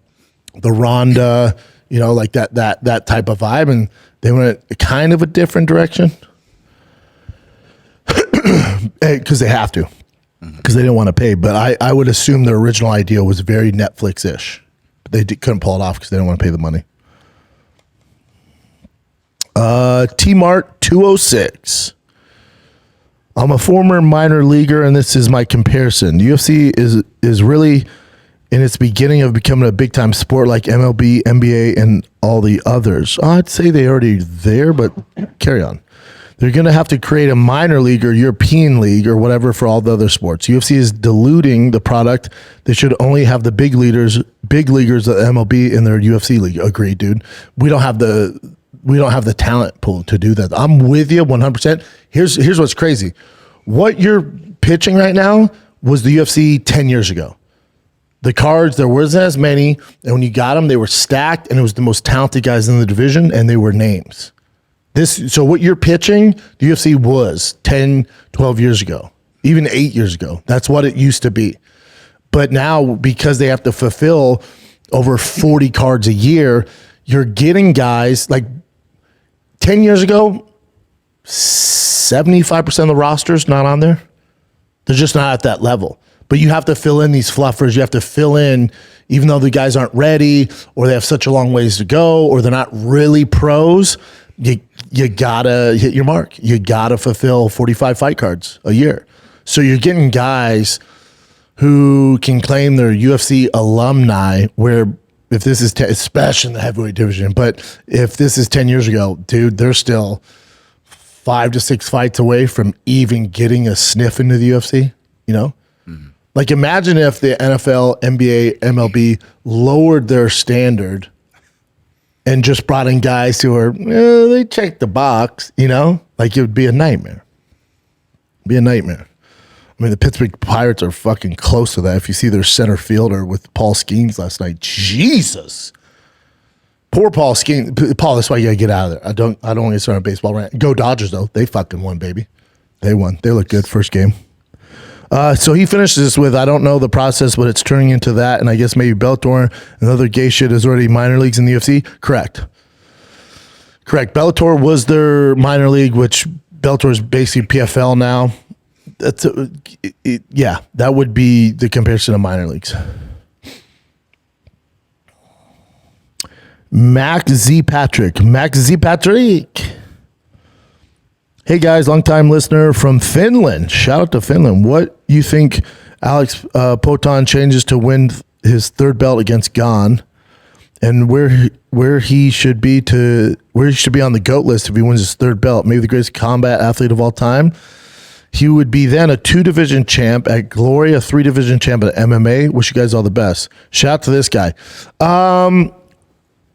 the Ronda, like that type of vibe, and they went kind of a different direction because they have to, because they didn't want to pay. But I would assume their original idea was very Netflix-ish. But they couldn't pull it off because they didn't want to pay the money. T-Mart 206. I'm a former minor leaguer, and this is my comparison. The UFC is really in its beginning of becoming a big-time sport like MLB, NBA, and all the others. I'd say they're already there, but carry on. They're going to have to create a minor league or European league or whatever for all the other sports. UFC is diluting the product. They should only have the big leaguers of MLB in their UFC league. Agreed, dude. We don't have the talent pool to do that. I'm with you 100%. Here's what's crazy. What you're pitching right now was the UFC 10 years ago. The cards, there wasn't as many, and when you got them, they were stacked, and it was the most talented guys in the division, and they were names. So what you're pitching, the UFC was 10, 12 years ago, even 8 years ago. That's what it used to be. But now, because they have to fulfill over 40 cards a year, you're getting guys like 10 years ago, 75% of the roster's not on there. They're just not at that level. But you have to fill in these fluffers. You have to fill in, even though the guys aren't ready or they have such a long ways to go or they're not really pros, you gotta hit your mark. You gotta fulfill 45 fight cards a year. So you're getting guys who can claim they're UFC alumni, where if this is, especially in the heavyweight division, but if this is 10 years ago, dude, they're still 5 to 6 fights away from even getting a sniff into the UFC, Like imagine if the NFL, NBA, MLB lowered their standard and just brought in guys who are, they check the box, Like it would be a nightmare. Be a nightmare. I mean, the Pittsburgh Pirates are fucking close to that. If you see their center fielder with Paul Skeens last night, Jesus. Poor Paul Skeens. Paul, that's why you gotta get out of there. I don't want to start on a baseball rant. Go Dodgers, though. They fucking won, baby. They won. They look good first game. So he finishes this with, I don't know the process, but it's turning into that, and I guess maybe Bellator and other gay shit is already minor leagues in the UFC. Correct. Bellator was their minor league, which Bellator is basically PFL now. That would be the comparison of minor leagues. Max Z. Patrick. Hey guys, long-time listener from Finland. Shout out to Finland. What you think Alex Poton changes to win his third belt against Gon, and where he should be on the GOAT list if he wins his third belt? Maybe the greatest combat athlete of all time. He would be then a 2-division champ at Glory, a 3-division champ at MMA. Wish you guys all the best. Shout out to this guy.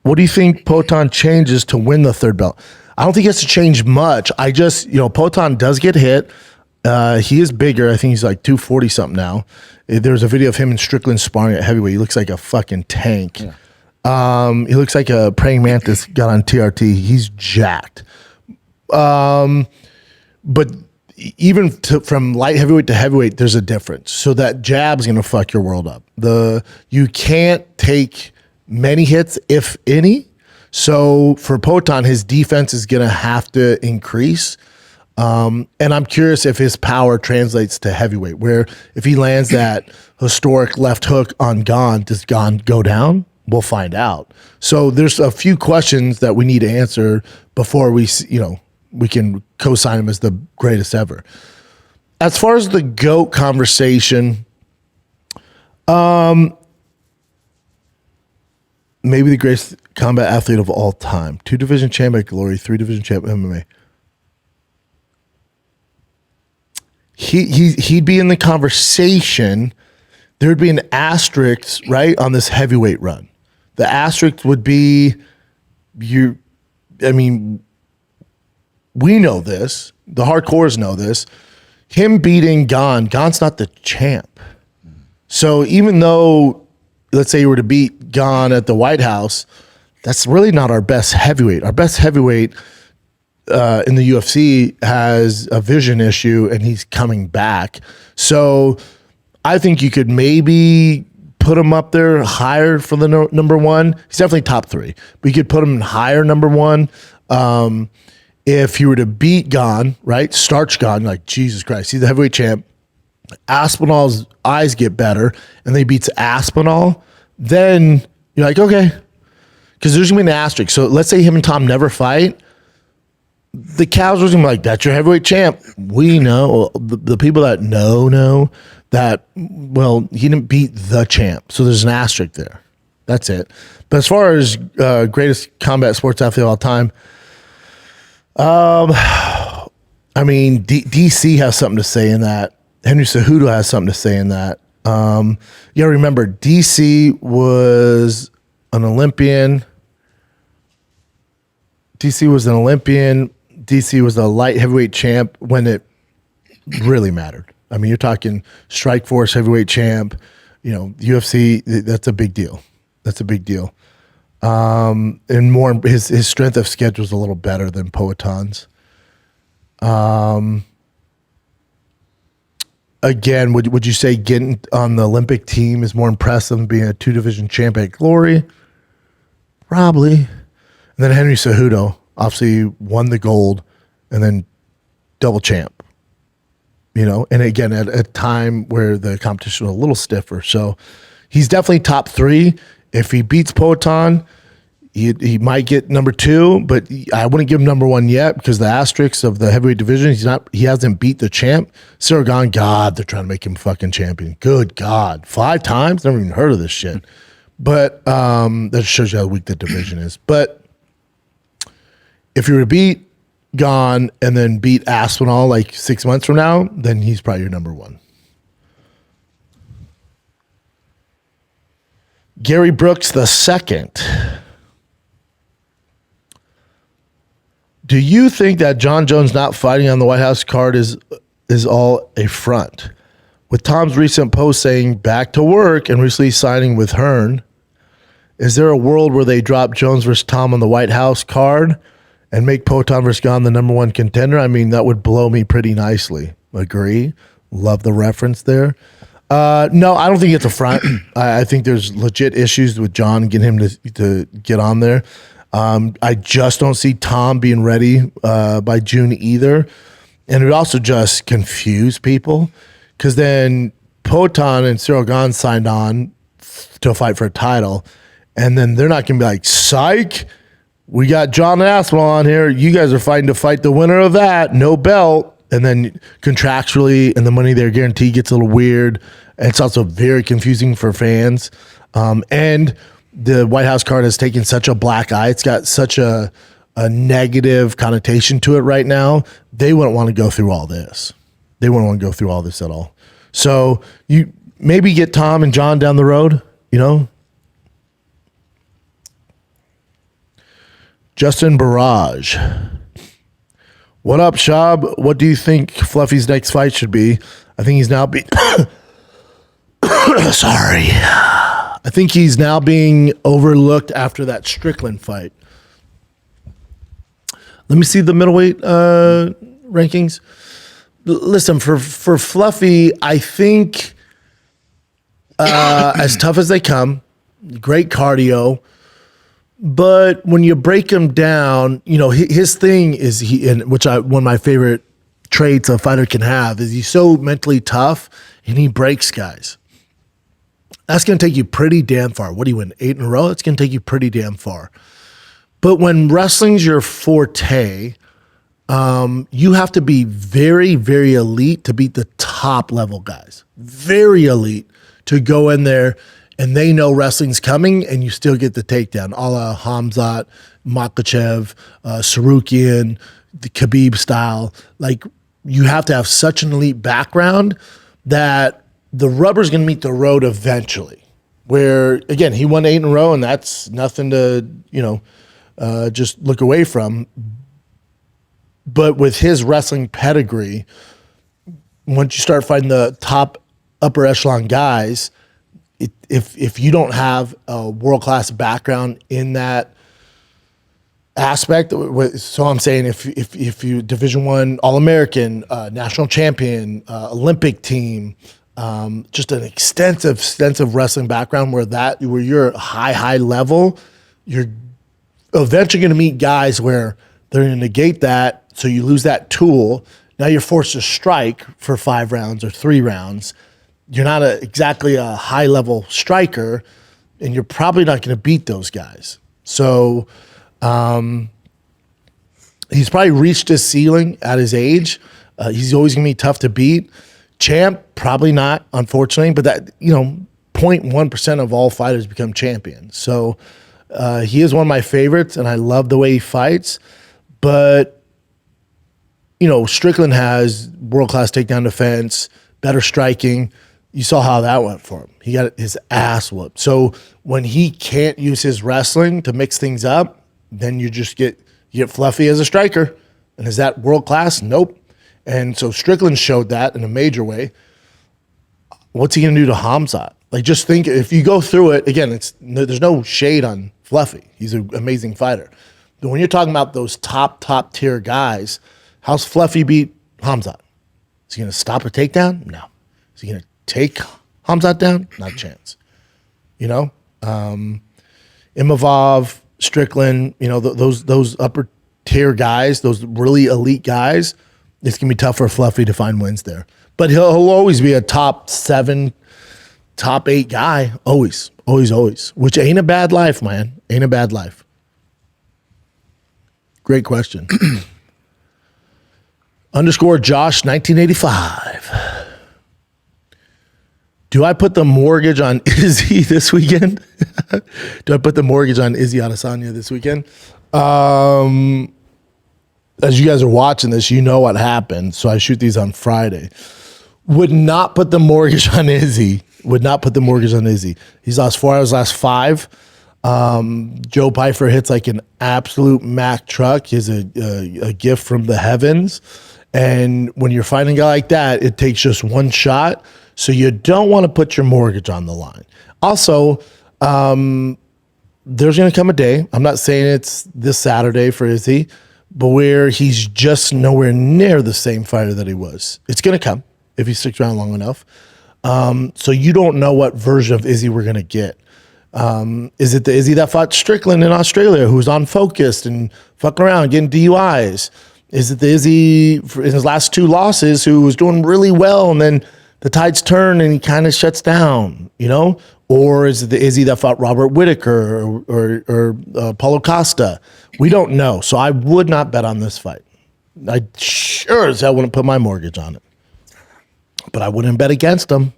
What do you think Poton changes to win the third belt? I don't think he has to change much. I just, Poton does get hit. He is bigger. I think he's like 240 something now. There's a video of him and Strickland sparring at heavyweight. He looks like a fucking tank. Yeah. He looks like a praying mantis got on TRT. He's jacked. But even from light heavyweight to heavyweight, there's a difference. So that jab's going to fuck your world up. You can't take many hits, if any. So for Poton, his defense is going to have to increase. And I'm curious if his power translates to heavyweight, where if he lands that historic left hook on Gon, does Gon go down? We'll find out. So there's a few questions that we need to answer before we can co-sign him as the greatest ever. As far as the GOAT conversation, maybe the greatest combat athlete of all time. 2-division champ at Glory, 3-division champ at MMA. He'd be in the conversation. There'd be an asterisk, right, on this heavyweight run. The asterisk would be we know this. The hardcores know this. Him beating Gon's not the champ. So even though, let's say you were to beat Gon at the White House, that's really not our best heavyweight. Our best heavyweight in the UFC has a vision issue, and he's coming back. So I think you could maybe put him up there higher for the number one. He's definitely top 3. We could put him higher number 1. If he were to beat Gane, right? Starch Gane, like Jesus Christ, he's the heavyweight champ. Aspinall's eyes get better, and they beats Aspinall, then you're like, okay. Because there's going to be an asterisk. So let's say him and Tom never fight. The cows are going to be like, that's your heavyweight champ. We know, the people that know that, well, he didn't beat the champ. So there's an asterisk there. That's it. But as far as greatest combat sports athlete of all time, I mean, DC has something to say in that. Henry Cejudo has something to say in that. You gotta remember, DC was an Olympian. DC was a light heavyweight champ when it really mattered. I mean, you're talking Strikeforce heavyweight champ, UFC, that's a big deal. And more, his strength of schedule is a little better than Poetan's. Again, would you say getting on the Olympic team is more impressive than being a 2-division champ at Glory? Probably. And then Henry Cejudo obviously won the gold and then double champ. And again, at a time where the competition was a little stiffer. So he's definitely top 3. If he beats Poetan, he might get number 2, but I wouldn't give him number 1 yet because the asterisks of the heavyweight division, he hasn't beat the champ. Cyril Gane, God, they're trying to make him fucking champion. Good God. 5 times? Never even heard of this shit. But that shows you how weak the division is. But if you were to beat Gane and then beat Aspinall like 6 months from now, then he's probably your number 1. Gary Brooks II. Do you think that John Jones not fighting on the White House card is all a front? With Tom's recent post saying back to work and recently signing with Hearn, is there a world where they drop Jones versus Tom on the White House card and make Poetan versus Gane the number 1 contender? I mean, that would blow me pretty nicely. Agree? Love the reference there. No, I don't think it's a front. I think there's legit issues with John getting him to get on there. I just don't see Tom being ready by June either. And it would also just confuse people because then Poetan and Cyril Gane signed on to fight for a title. And then they're not going to be like, psych, we got John and Aspinall on here. You guys are fighting to fight the winner of that. No belt. And then contractually and the money they're guaranteed gets a little weird. And it's also very confusing for fans. And the White House card has taken such a black eye. It's got such a negative connotation to it right now. They wouldn't want to go through all this. They wouldn't want to go through all this at all. So you maybe get Tom and John down the road, Justin Barrage. What up, Schaub? What do you think Fluffy's next fight should be? I think he's now being... Sorry. I think he's now being overlooked after that Strickland fight. Let me see the middleweight rankings. Listen, for Fluffy, I think as tough as they come, great cardio. But when you break him down, his thing is one of my favorite traits a fighter can have is he's so mentally tough and he breaks guys. That's going to take you pretty damn far. What do you win? 8 in a row? It's going to take you pretty damn far. But when wrestling's your forte, you have to be very, very elite to beat the top level guys. Very elite to go in there and they know wrestling's coming and you still get the takedown. A la Hamzat, Makhachev, Sarukian, the Khabib style. Like, you have to have such an elite background that the rubber's going to meet the road eventually. Where, again, he won 8 in a row, and that's nothing to, just look away from. But with his wrestling pedigree, once you start fighting the top upper echelon guys, if you don't have a world-class background in that aspect, so I'm saying if you Division I All-American, national champion, Olympic team, just an extensive wrestling background where you're high level, you're eventually going to meet guys where they're going to negate that, so you lose that tool. Now you're forced to strike for 5 rounds or 3 rounds. You're not exactly a high-level striker, and you're probably not going to beat those guys. So he's probably reached his ceiling at his age. He's always going to be tough to beat. Champ, probably not, unfortunately, but that, 0.1% of all fighters become champions. So he is one of my favorites, and I love the way he fights. But, Strickland has world-class takedown defense, better striking. You saw how that went for him. He got his ass whooped. So when he can't use his wrestling to mix things up, then you get fluffy as a striker. And is that world-class? Nope. And so Strickland showed that in a major way. What's he going to do to Khamzat? Like, just think, if you go through it, again, there's no shade on Fluffy. He's an amazing fighter. But when you're talking about those top tier guys, how's Fluffy beat Khamzat? Is he going to stop a takedown? No. Is he going to take Khamzat down? Not a chance. Imavov, Strickland, those upper tier guys, those really elite guys, it's going to be tough for Fluffy to find wins there. But he'll always be a top 7, top 8 guy. Always. Which ain't a bad life, man. Ain't a bad life. Great question. _ Josh 1985. Do I put the mortgage on Izzy this weekend? Do I put the mortgage on Izzy Adesanya this weekend? As you guys are watching this, you know what happened. So I shoot these on Friday. Would not put the mortgage on Izzy. He's lost 4 out of his last 5. Joe Pyfer hits like an absolute Mack truck. He's a gift from the heavens. And when you're fighting a guy like that, it takes just one shot. So you don't want to put your mortgage on the line. Also, there's going to come a day, I'm not saying it's this Saturday for Izzy, but where he's just nowhere near the same fighter that he was. It's going to come if he sticks around long enough. So you don't know what version of Izzy we're going to get. Is it the Izzy that fought Strickland in Australia, who's unfocused and fucking around, getting DUIs? Is it the Izzy in his last 2 losses who was doing really well and then the tides turn and he kind of shuts down, Or is it the Izzy that fought Robert Whittaker or Paulo Costa? We don't know. So I would not bet on this fight. I sure as hell wouldn't put my mortgage on it. But I wouldn't bet against him.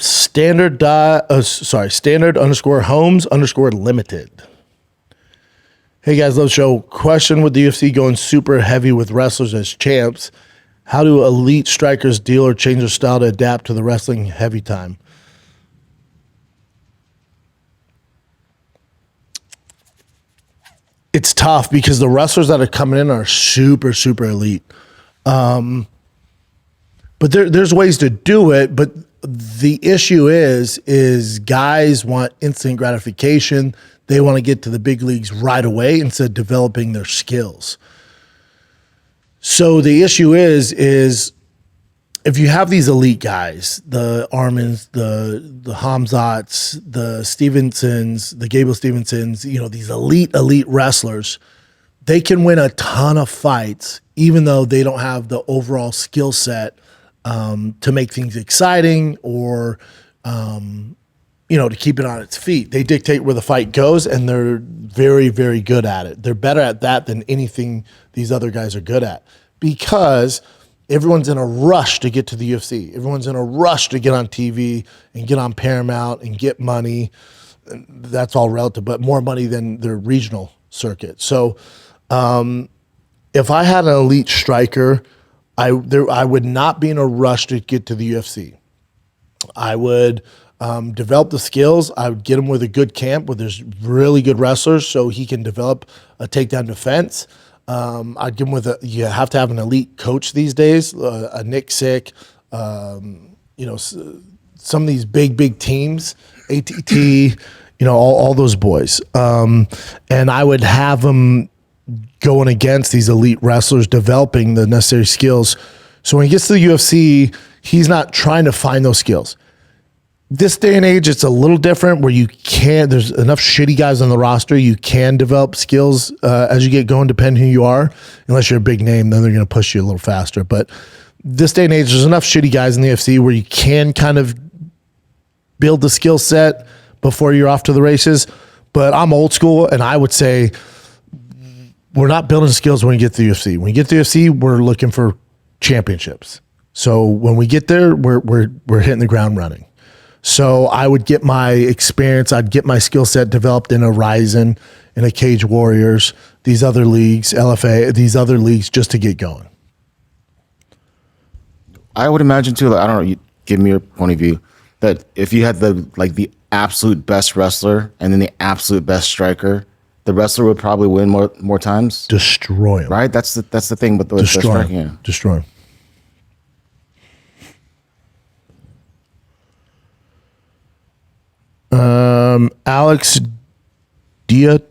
Standard _Homes_limited. Hey guys, love the show. Question with the UFC going super heavy with wrestlers as champs. How do elite strikers deal or change their style to adapt to the wrestling heavy time? It's tough because the wrestlers that are coming in are super elite. But there's ways to do it, but the issue is guys want instant gratification. They want to get to the big leagues right away instead of developing their skills. So the issue is if you have these elite guys, the Armins, the Khamzats, the Stevensons, the Gable Stevensons, these elite wrestlers, they can win a ton of fights even though they don't have the overall skill set to make things exciting or to keep it on its feet. They dictate where the fight goes, and they're very, very good at it. They're better at that than anything these other guys are good at because everyone's in a rush to get to the UFC. Everyone's in a rush to get on TV and get on Paramount and get money. That's all relative, but more money than their regional circuit. So if I had an elite striker, I would not be in a rush to get to the UFC. I would develop the skills. I would get him with a good camp where there's really good wrestlers so he can develop a takedown defense. I'd give him you have to have an elite coach these days, a Nick Sick, some of these big teams, ATT, all those boys. And I would have them going against these elite wrestlers, developing the necessary skills So when he gets to the UFC, he's not trying to find those skills. This day and age, it's a little different where there's enough shitty guys on the roster. You can develop skills as you get going, depending who you are. Unless you're a big name, then they're going to push you a little faster. But this day and age, there's enough shitty guys in the UFC where you can kind of build the skill set before you're off to the races. But I'm old school, and I would say we're not building skills when we get to the UFC. When we get to the UFC, we're looking for championships. So when we get there, we're hitting the ground running. So I would get my experience, I'd get my skill set developed in a Ryzen, in a Cage Warriors, these other leagues, LFA, these other leagues, just to get going. I would imagine too, I don't know, you give me your point of view, that if you had the absolute best wrestler and then the absolute best striker, the wrestler would probably win more times. Destroy him. Right? That's the thing with the striking. Yeah. Destroy him. Alex Diato.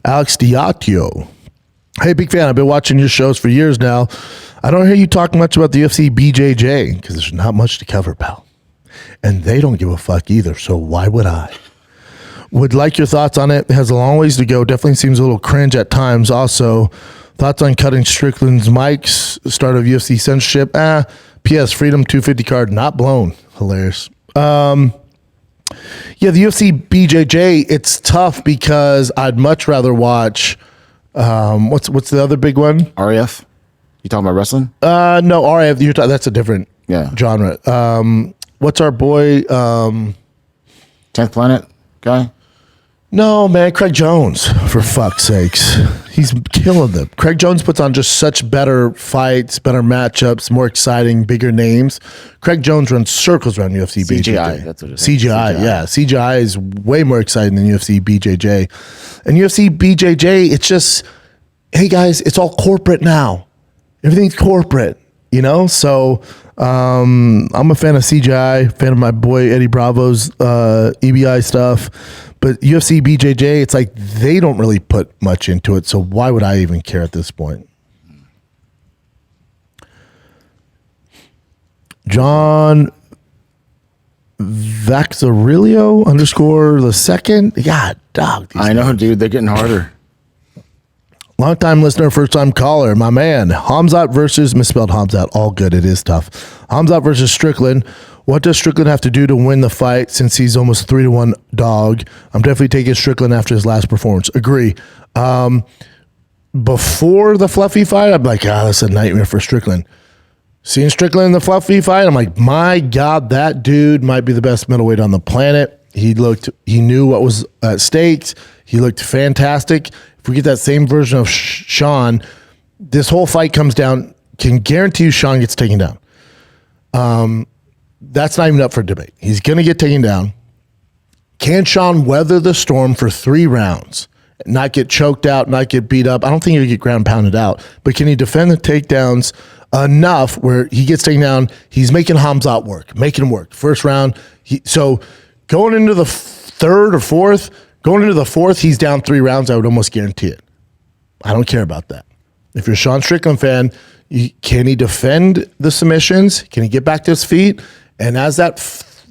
Alex Diatio. Hey, big fan. I've been watching your shows for years now. I don't hear you talk much about the UFC BJJ because there's not much to cover, pal. And they don't give a fuck either, so why would I? Would like your thoughts on it. It has a long ways to go. Definitely seems a little cringe at times. Also, thoughts on cutting Strickland's mics, start of UFC censorship. PS, Freedom 250 card, not blown. Hilarious. Yeah, the UFC BJJ, it's tough because I'd much rather watch, what's the other big one? RAF? You talking about wrestling? No, RAF, that's a different genre. What's our boy? 10th Planet guy? No, man, Craig Jones, for fuck's sakes. He's killing them. Craig Jones puts on just such better fights, better matchups, more exciting, bigger names. Craig Jones runs circles around UFC BJJ. That's what it is. CGI, yeah. CGI is way more exciting than UFC BJJ. And UFC BJJ, it's just, hey guys, it's all corporate now. Everything's corporate, you know? So I'm a fan of CGI, fan of my boy Eddie Bravo's EBI stuff. But UFC BJJ, it's like they don't really put much into it. So why would I even care at this point? John Vaxarilio _ God, dog. I know, dude. They're getting harder. Long-time listener, first-time caller, my man. Hamzat versus, misspelled Hamzat, all good. It is tough. Hamzat versus Strickland. What does Strickland have to do to win the fight since he's almost 3-1 dog? I'm definitely taking Strickland after his last performance. Agree. Before the Fluffy fight, I'm like, that's a nightmare for Strickland. Seeing Strickland in the Fluffy fight, I'm like, my God, that dude might be the best middleweight on the planet. He knew what was at stake. He looked fantastic. If we get that same version of Sean, this whole fight comes down, can guarantee you Sean gets taken down. That's not even up for debate. He's going to get taken down. Can Sean weather the storm for 3 rounds, not get choked out, not get beat up? I don't think he'll get ground pounded out, but can he defend the takedowns enough where he gets taken down? He's making Hamzat work, making him work. First round. So going into the third or fourth, he's down 3 rounds. I would almost guarantee it. I don't care about that. If you're a Sean Strickland fan, can he defend the submissions? Can he get back to his feet? And as that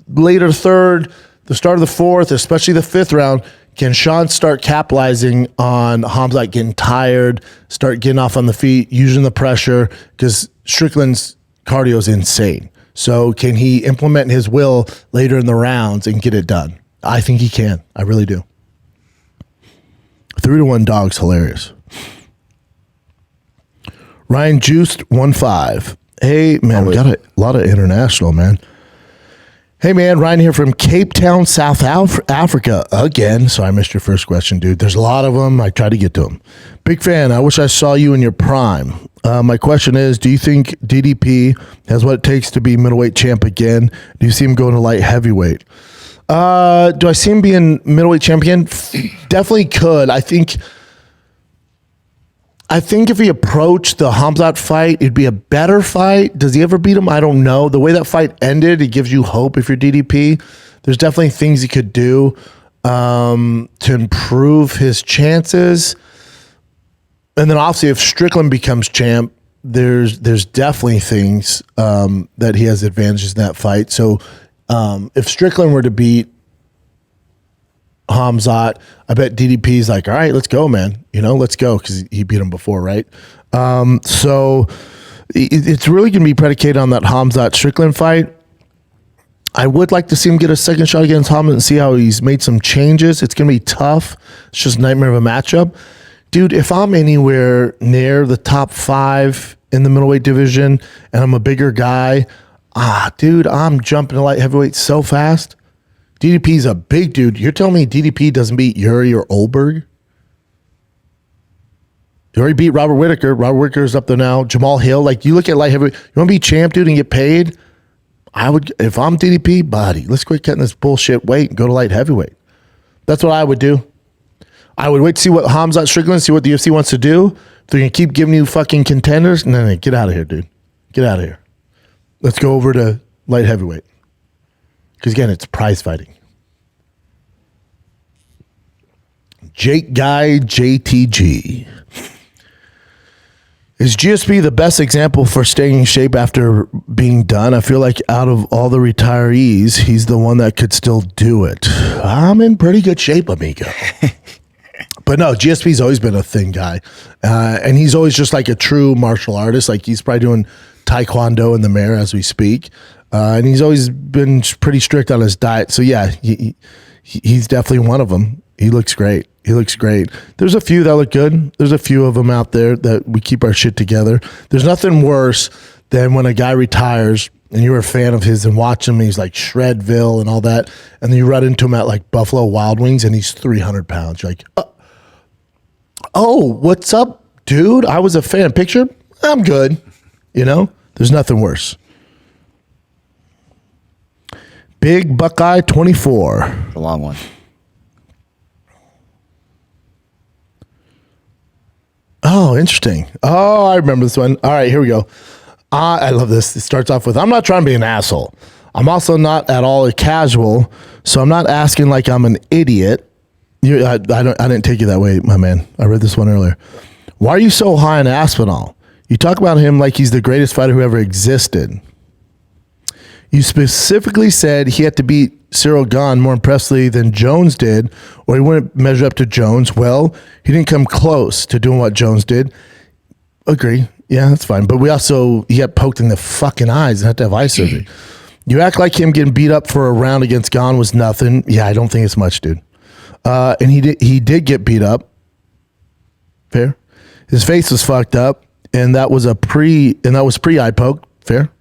later third, the start of the fourth, especially the 5th round, can Sean start capitalizing on Hamzat getting tired, start getting off on the feet, using the pressure? Because Strickland's cardio is insane. So can he implement his will later in the rounds and get it done? I think he can. I really do. 3-1 dog's hilarious. Ryan Juiced 1-5. Hey, man, we got a lot of international, man. Hey, man, Ryan here from Cape Town, South Africa again. So I missed your first question, dude. There's a lot of them. I tried to get to them. Big fan. I wish I saw you in your prime. My question is, do you think DDP has what it takes to be middleweight champ again? Do you see him going to light heavyweight? Do I see him being middleweight champion? Definitely could. I think if he approached the Hamzat fight, it'd be a better fight. Does he ever beat him? I don't know. The way that fight ended, it gives you hope if you're DDP. There's definitely things he could do. to improve his chances. And then obviously if Strickland becomes champ, there's definitely things that he has advantages in that fight. So if Strickland were to beat Hamzat, I bet DDP's like, all right, let's go, man. Let's go, because he beat him before, right? So it's really going to be predicated on that Hamzat Strickland fight. I would like to see him get a second shot against Hamzat and see how he's made some changes. It's going to be tough. It's just a nightmare of a matchup. Dude, if I'm anywhere near the top 5 in the middleweight division and I'm a bigger guy, dude, I'm jumping to light heavyweight so fast. DDP's a big dude. You're telling me DDP doesn't beat Yuri or Olberg? He already beat Robert Whittaker. Robert Whittaker's up there now. Jamal Hill. Like, you look at light heavyweight. You want to be champ, dude, and get paid? I would, if I'm DDP, buddy, let's quit cutting this bullshit weight and go to light heavyweight. That's what I would do. I would wait to see what Hamzat Strickland, see what the UFC wants to do. If they're going to keep giving you fucking contenders, no, get out of here, dude. Get out of here. Let's go over to light heavyweight. Because, again, it's prize fighting. Jake Guy JTG. Is GSP the best example for staying in shape after being done? I feel like out of all the retirees, he's the one that could still do it. I'm in pretty good shape, amigo. But no, GSP's always been a thin guy. And he's always just like a true martial artist. Like, he's probably doing Taekwondo in the mirror as we speak. And he's always been pretty strict on his diet. So, yeah, he's definitely one of them. He looks great. He looks great. There's a few that look good. There's a few of them out there that we keep our shit together. There's nothing worse than when a guy retires and you're a fan of his and watch him and he's like Shredville and all that. And then you run into him at like Buffalo Wild Wings and he's 300 pounds. You're like, oh, what's up, dude? I was a fan. Picture? I'm good. There's nothing worse. Big Buckeye 24. A long one. Oh, interesting. Oh, I remember this one. All right, here we go. I love this. It starts off with, I'm not trying to be an asshole. I'm also not at all a casual, so I'm not asking like I'm an idiot. I didn't take you that way, my man. I read this one earlier. Why are you so high on Aspinall? You talk about him like he's the greatest fighter who ever existed. You specifically said he had to beat Cyril Gane more impressively than Jones did, or he wouldn't measure up to Jones. Well, he didn't come close to doing what Jones did. Agree. Yeah, that's fine. But he got poked in the fucking eyes and had to have eye surgery. You act like him getting beat up for a round against Gane was nothing. Yeah, I don't think it's much, dude. And he did get beat up. Fair. His face was fucked up, and that was pre-eye poke. Fair.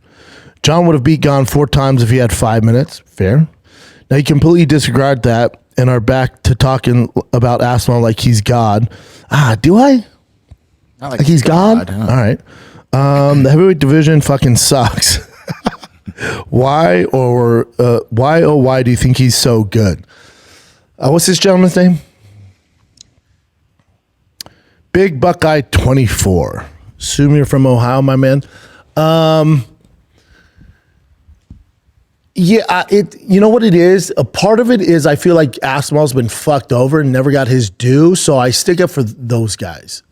John would have beat Gane 4 times if he had 5 minutes. Fair. Now you completely disregard that and are back to talking about Aspinall like he's God. Do I? Not like he's God? All right. The heavyweight division fucking sucks. Why do you think he's so good? What's this gentleman's name? Big Buckeye 24. Assume you're from Ohio, my man. Yeah, you know what it is? A part of it is I feel like Aspinall's been fucked over and never got his due, so I stick up for those guys.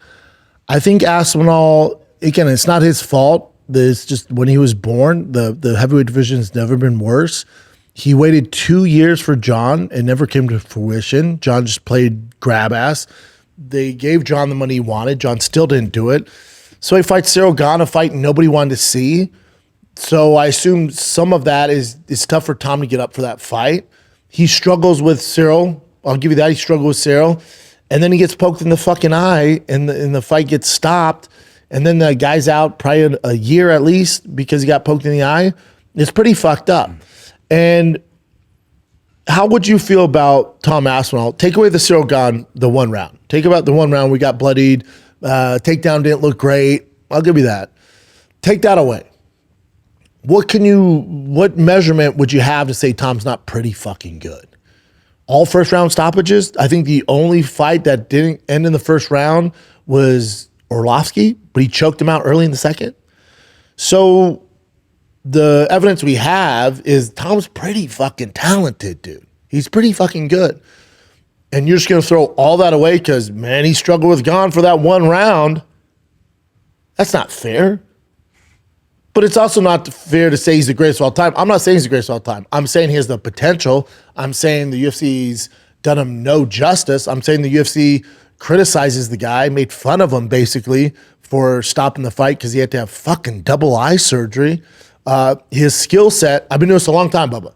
I think Aspinall, again, it's not his fault. It's just when he was born, the heavyweight division has never been worse. He waited 2 years for John. It never came to fruition. John just played grab ass. They gave John the money he wanted. John still didn't do it. So he fights Cyril Gane, a fight nobody wanted to see. So I assume some of that is tough for Tom to get up for that fight. He struggles with Cyril. I'll give you that. He struggled with Cyril. And then he gets poked in the fucking eye and the fight gets stopped. And then the guy's out probably a year at least because he got poked in the eye. It's pretty fucked up. And how would you feel about Tom Aspinall? Take away the Cyril Gane, the 1 round. Take about the 1 round. We got bloodied. Takedown didn't look great. I'll give you that. Take that away. What measurement would you have to say Tom's not pretty fucking good? All first round stoppages. I think the only fight that didn't end in the first round was Orlovsky, but he choked him out early in the second. So the evidence we have is Tom's pretty fucking talented, dude. He's pretty fucking good. and you're just going to throw all that away because, man, he struggled with Gane for that one round. That's not fair. But it's also not fair to say he's the greatest of all time. I'm not saying he's the greatest of all time. I'm saying he has the potential. I'm saying the UFC's done him no justice. I'm saying the UFC criticizes the guy, made fun of him basically for stopping the fight because he had to have fucking double eye surgery. His skill set, I've been doing this a long time, Bubba.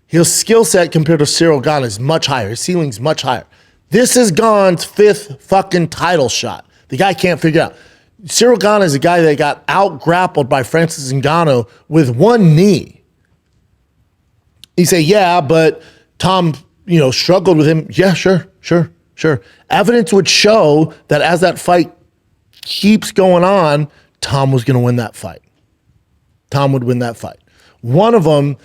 His skill set compared to Cyril Gane is much higher. His ceiling's much higher. This is Gane's 5th fucking title shot. The guy can't figure it out. Cyril Gane is a guy that got out-grappled by Francis Ngannou with one knee. You say, yeah, but Tom, struggled with him. Yeah, sure. Evidence would show that as that fight keeps going on, Tom was going to win that fight. Tom would win that fight. One of them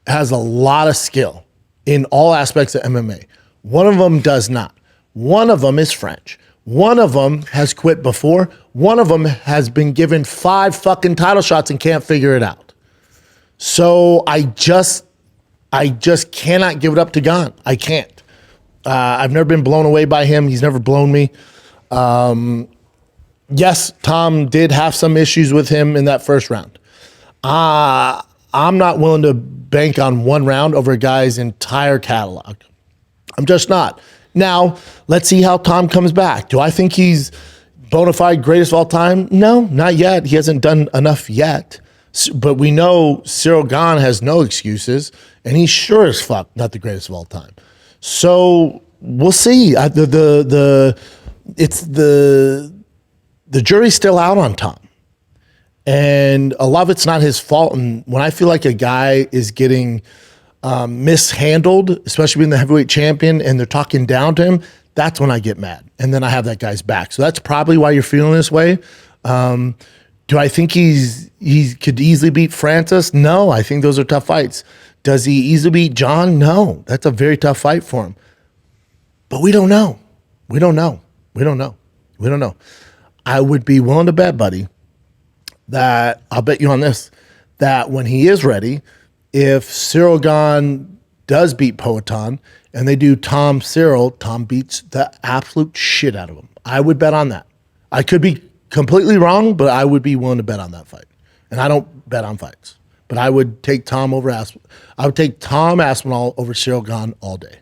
has a lot of skill in all aspects of MMA. One of them does not. One of them is French. One of them has quit before. One of them has been given 5 fucking title shots and can't figure it out. So I just cannot give it up to Gane. I can't. I've never been blown away by him. He's never blown me. Yes, Tom did have some issues with him in that first round. I'm not willing to bank on one round over a guy's entire catalog. I'm just not. Now, let's see how Tom comes back. Do I think he's bona fide greatest of all time? No, not yet. He hasn't done enough yet. But we know Cyril Gane has no excuses, and he's sure as fuck not the greatest of all time. So we'll see. The jury's still out on Tom. And a lot of it's not his fault. And when I feel like a guy is getting mishandled, especially being the heavyweight champion, and they're talking down to him, that's when I get mad. And then I have that guy's back. So that's probably why you're feeling this way. Do I think he could easily beat Francis? No, I think those are tough fights. Does he easily beat John? No, that's a very tough fight for him. But we don't know. We don't know. I would be willing to bet, buddy, that I'll bet you on this, that when he is ready, if Cyril Gane does beat Poatan and they do Tom Cyril, Tom beats the absolute shit out of him. I would bet on that. I could be completely wrong, but I would be willing to bet on that fight. And I don't bet on fights. But I would take Tom Aspinall over Cyril Gane all day.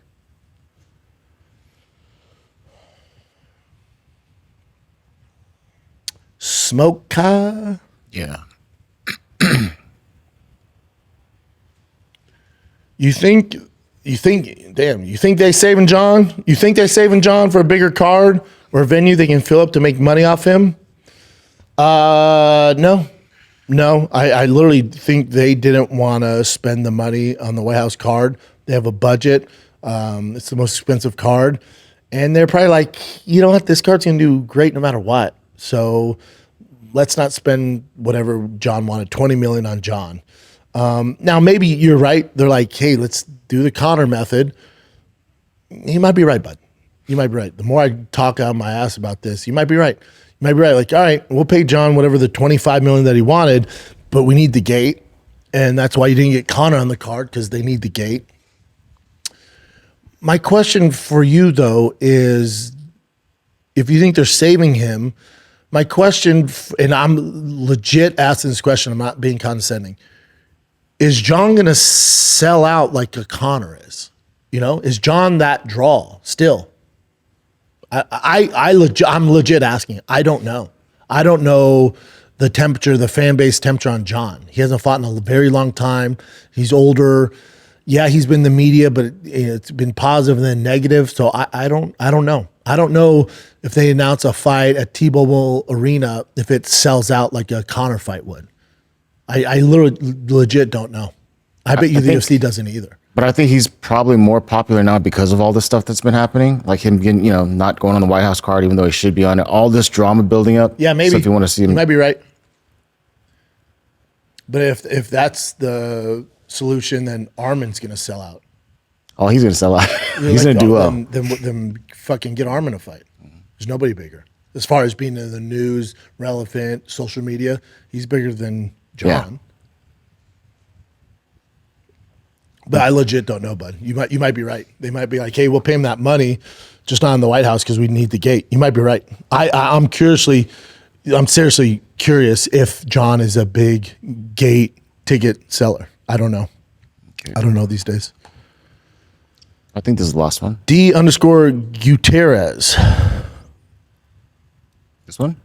Smoke car. Yeah. You think they saving John? You think they're saving John for a bigger card or a venue they can fill up to make money off him? No. I literally think they didn't want to spend the money on the White House card. They have a budget. It's the most expensive card. And they're probably like, you know what? This card's going to do great no matter what. So let's not spend whatever John wanted, $20 million on John. Now, maybe you're right. They're like, hey, let's do the Conor method. You might be right, bud. You might be right. The more I talk out my ass about this, you might be right. You might be right. Like, all right, we'll pay John whatever the $25 million that he wanted, but we need the gate. And that's why you didn't get Conor on the card, because they need the gate. My question for you, though, is if you think they're saving him, my question, and I'm legit asking this question, I'm not being condescending, is John going to sell out like a Conor is? Is John that draw still? I'm legit asking. I don't know. I don't know the temperature, the fan base temperature on John. He hasn't fought in a very long time. He's older. Yeah, he's been in the media, but it's been positive and then negative. So I don't know. I don't know if they announce a fight at T-Mobile Arena, if it sells out like a Conor fight would. I literally legit don't know. I bet you the UFC doesn't either. But I think he's probably more popular now because of all the stuff that's been happening, like him getting, not going on the White House card, even though he should be on it. All this drama building up. Yeah, maybe. So if you want to see him, you might be right. But if that's the solution, then Armin's going to sell out. Oh, he's going to sell out. He's going to do well. Then fucking get Armin a fight. There's nobody bigger. As far as being in the news, relevant, social media, he's bigger than John. But I legit don't know, bud. You might be right. They might be like, hey, we'll pay him that money, just not in the White House because we need the gate. You might be right. I'm seriously curious if John is a big gate ticket seller. I don't know. Okay. I don't know these days. I think this is the last one. D_Gutierrez. This one?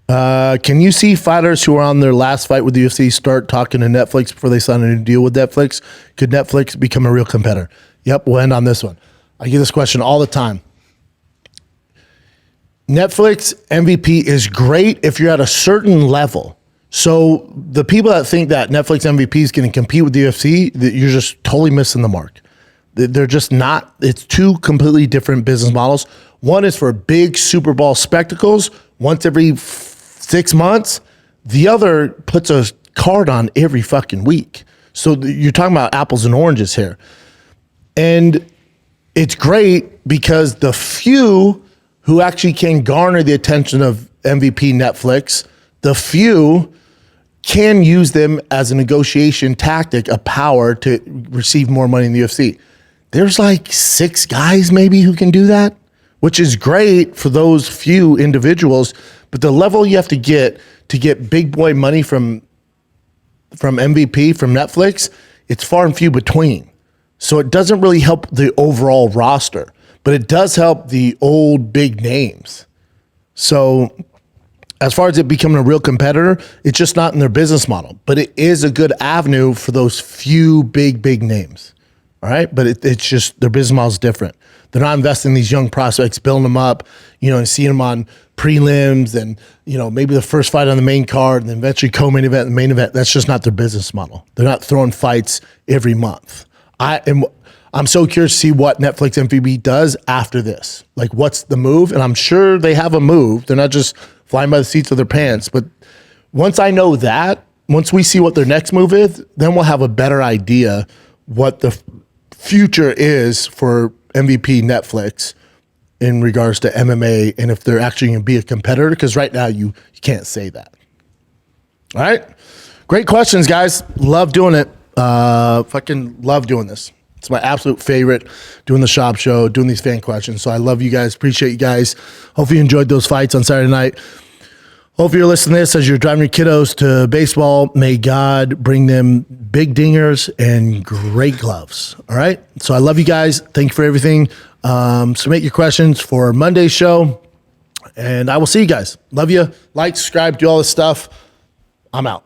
Can you see fighters who are on their last fight with the UFC start talking to Netflix before they sign a new deal with Netflix? Could Netflix become a real competitor? Yep, we'll end on this one. I get this question all the time. Netflix MVP is great if you're at a certain level. So the people that think that Netflix MVP is going to compete with the UFC, you're just totally missing the mark. They're just not. It's two completely different business models. One is for big Super Bowl spectacles once every 6 months. The other puts a card on every fucking week. So you're talking about apples and oranges here. And it's great because the few who actually can garner the attention of MVP Netflix, the few can use them as a negotiation tactic, a power to receive more money in the UFC. There's like 6 guys maybe who can do that, which is great for those few individuals. But the level you have to get big boy money from MVP, from Netflix, it's far and few between. So it doesn't really help the overall roster, but it does help the old big names. So as far as it becoming a real competitor, it's just not in their business model, but it is a good avenue for those few big names. All right. But it's just their business model is different. They're not investing in these young prospects, building them up, and seeing them on prelims and, maybe the first fight on the main card and then eventually co-main event and main event. That's just not their business model. They're not throwing fights every month. I'm so curious to see what Netflix MVP does after this. Like, what's the move? And I'm sure they have a move. They're not just flying by the seats of their pants. But once I know that, once we see what their next move is, then we'll have a better idea what the future is for MVP Netflix in regards to MMA and if they're actually going to be a competitor. Because right now you can't say that. All right. Great questions, guys. Love doing it. Fucking love doing this. It's my absolute favorite, doing the Schaub show, doing these fan questions. So I love you guys. Appreciate you guys. Hope you enjoyed those fights on Saturday night. Hope you're listening to this as you're driving your kiddos to baseball. May God bring them big dingers and great gloves. All right? So I love you guys. Thank you for everything. Submit your questions for Monday's show. And I will see you guys. Love you. Like, subscribe, do all this stuff. I'm out.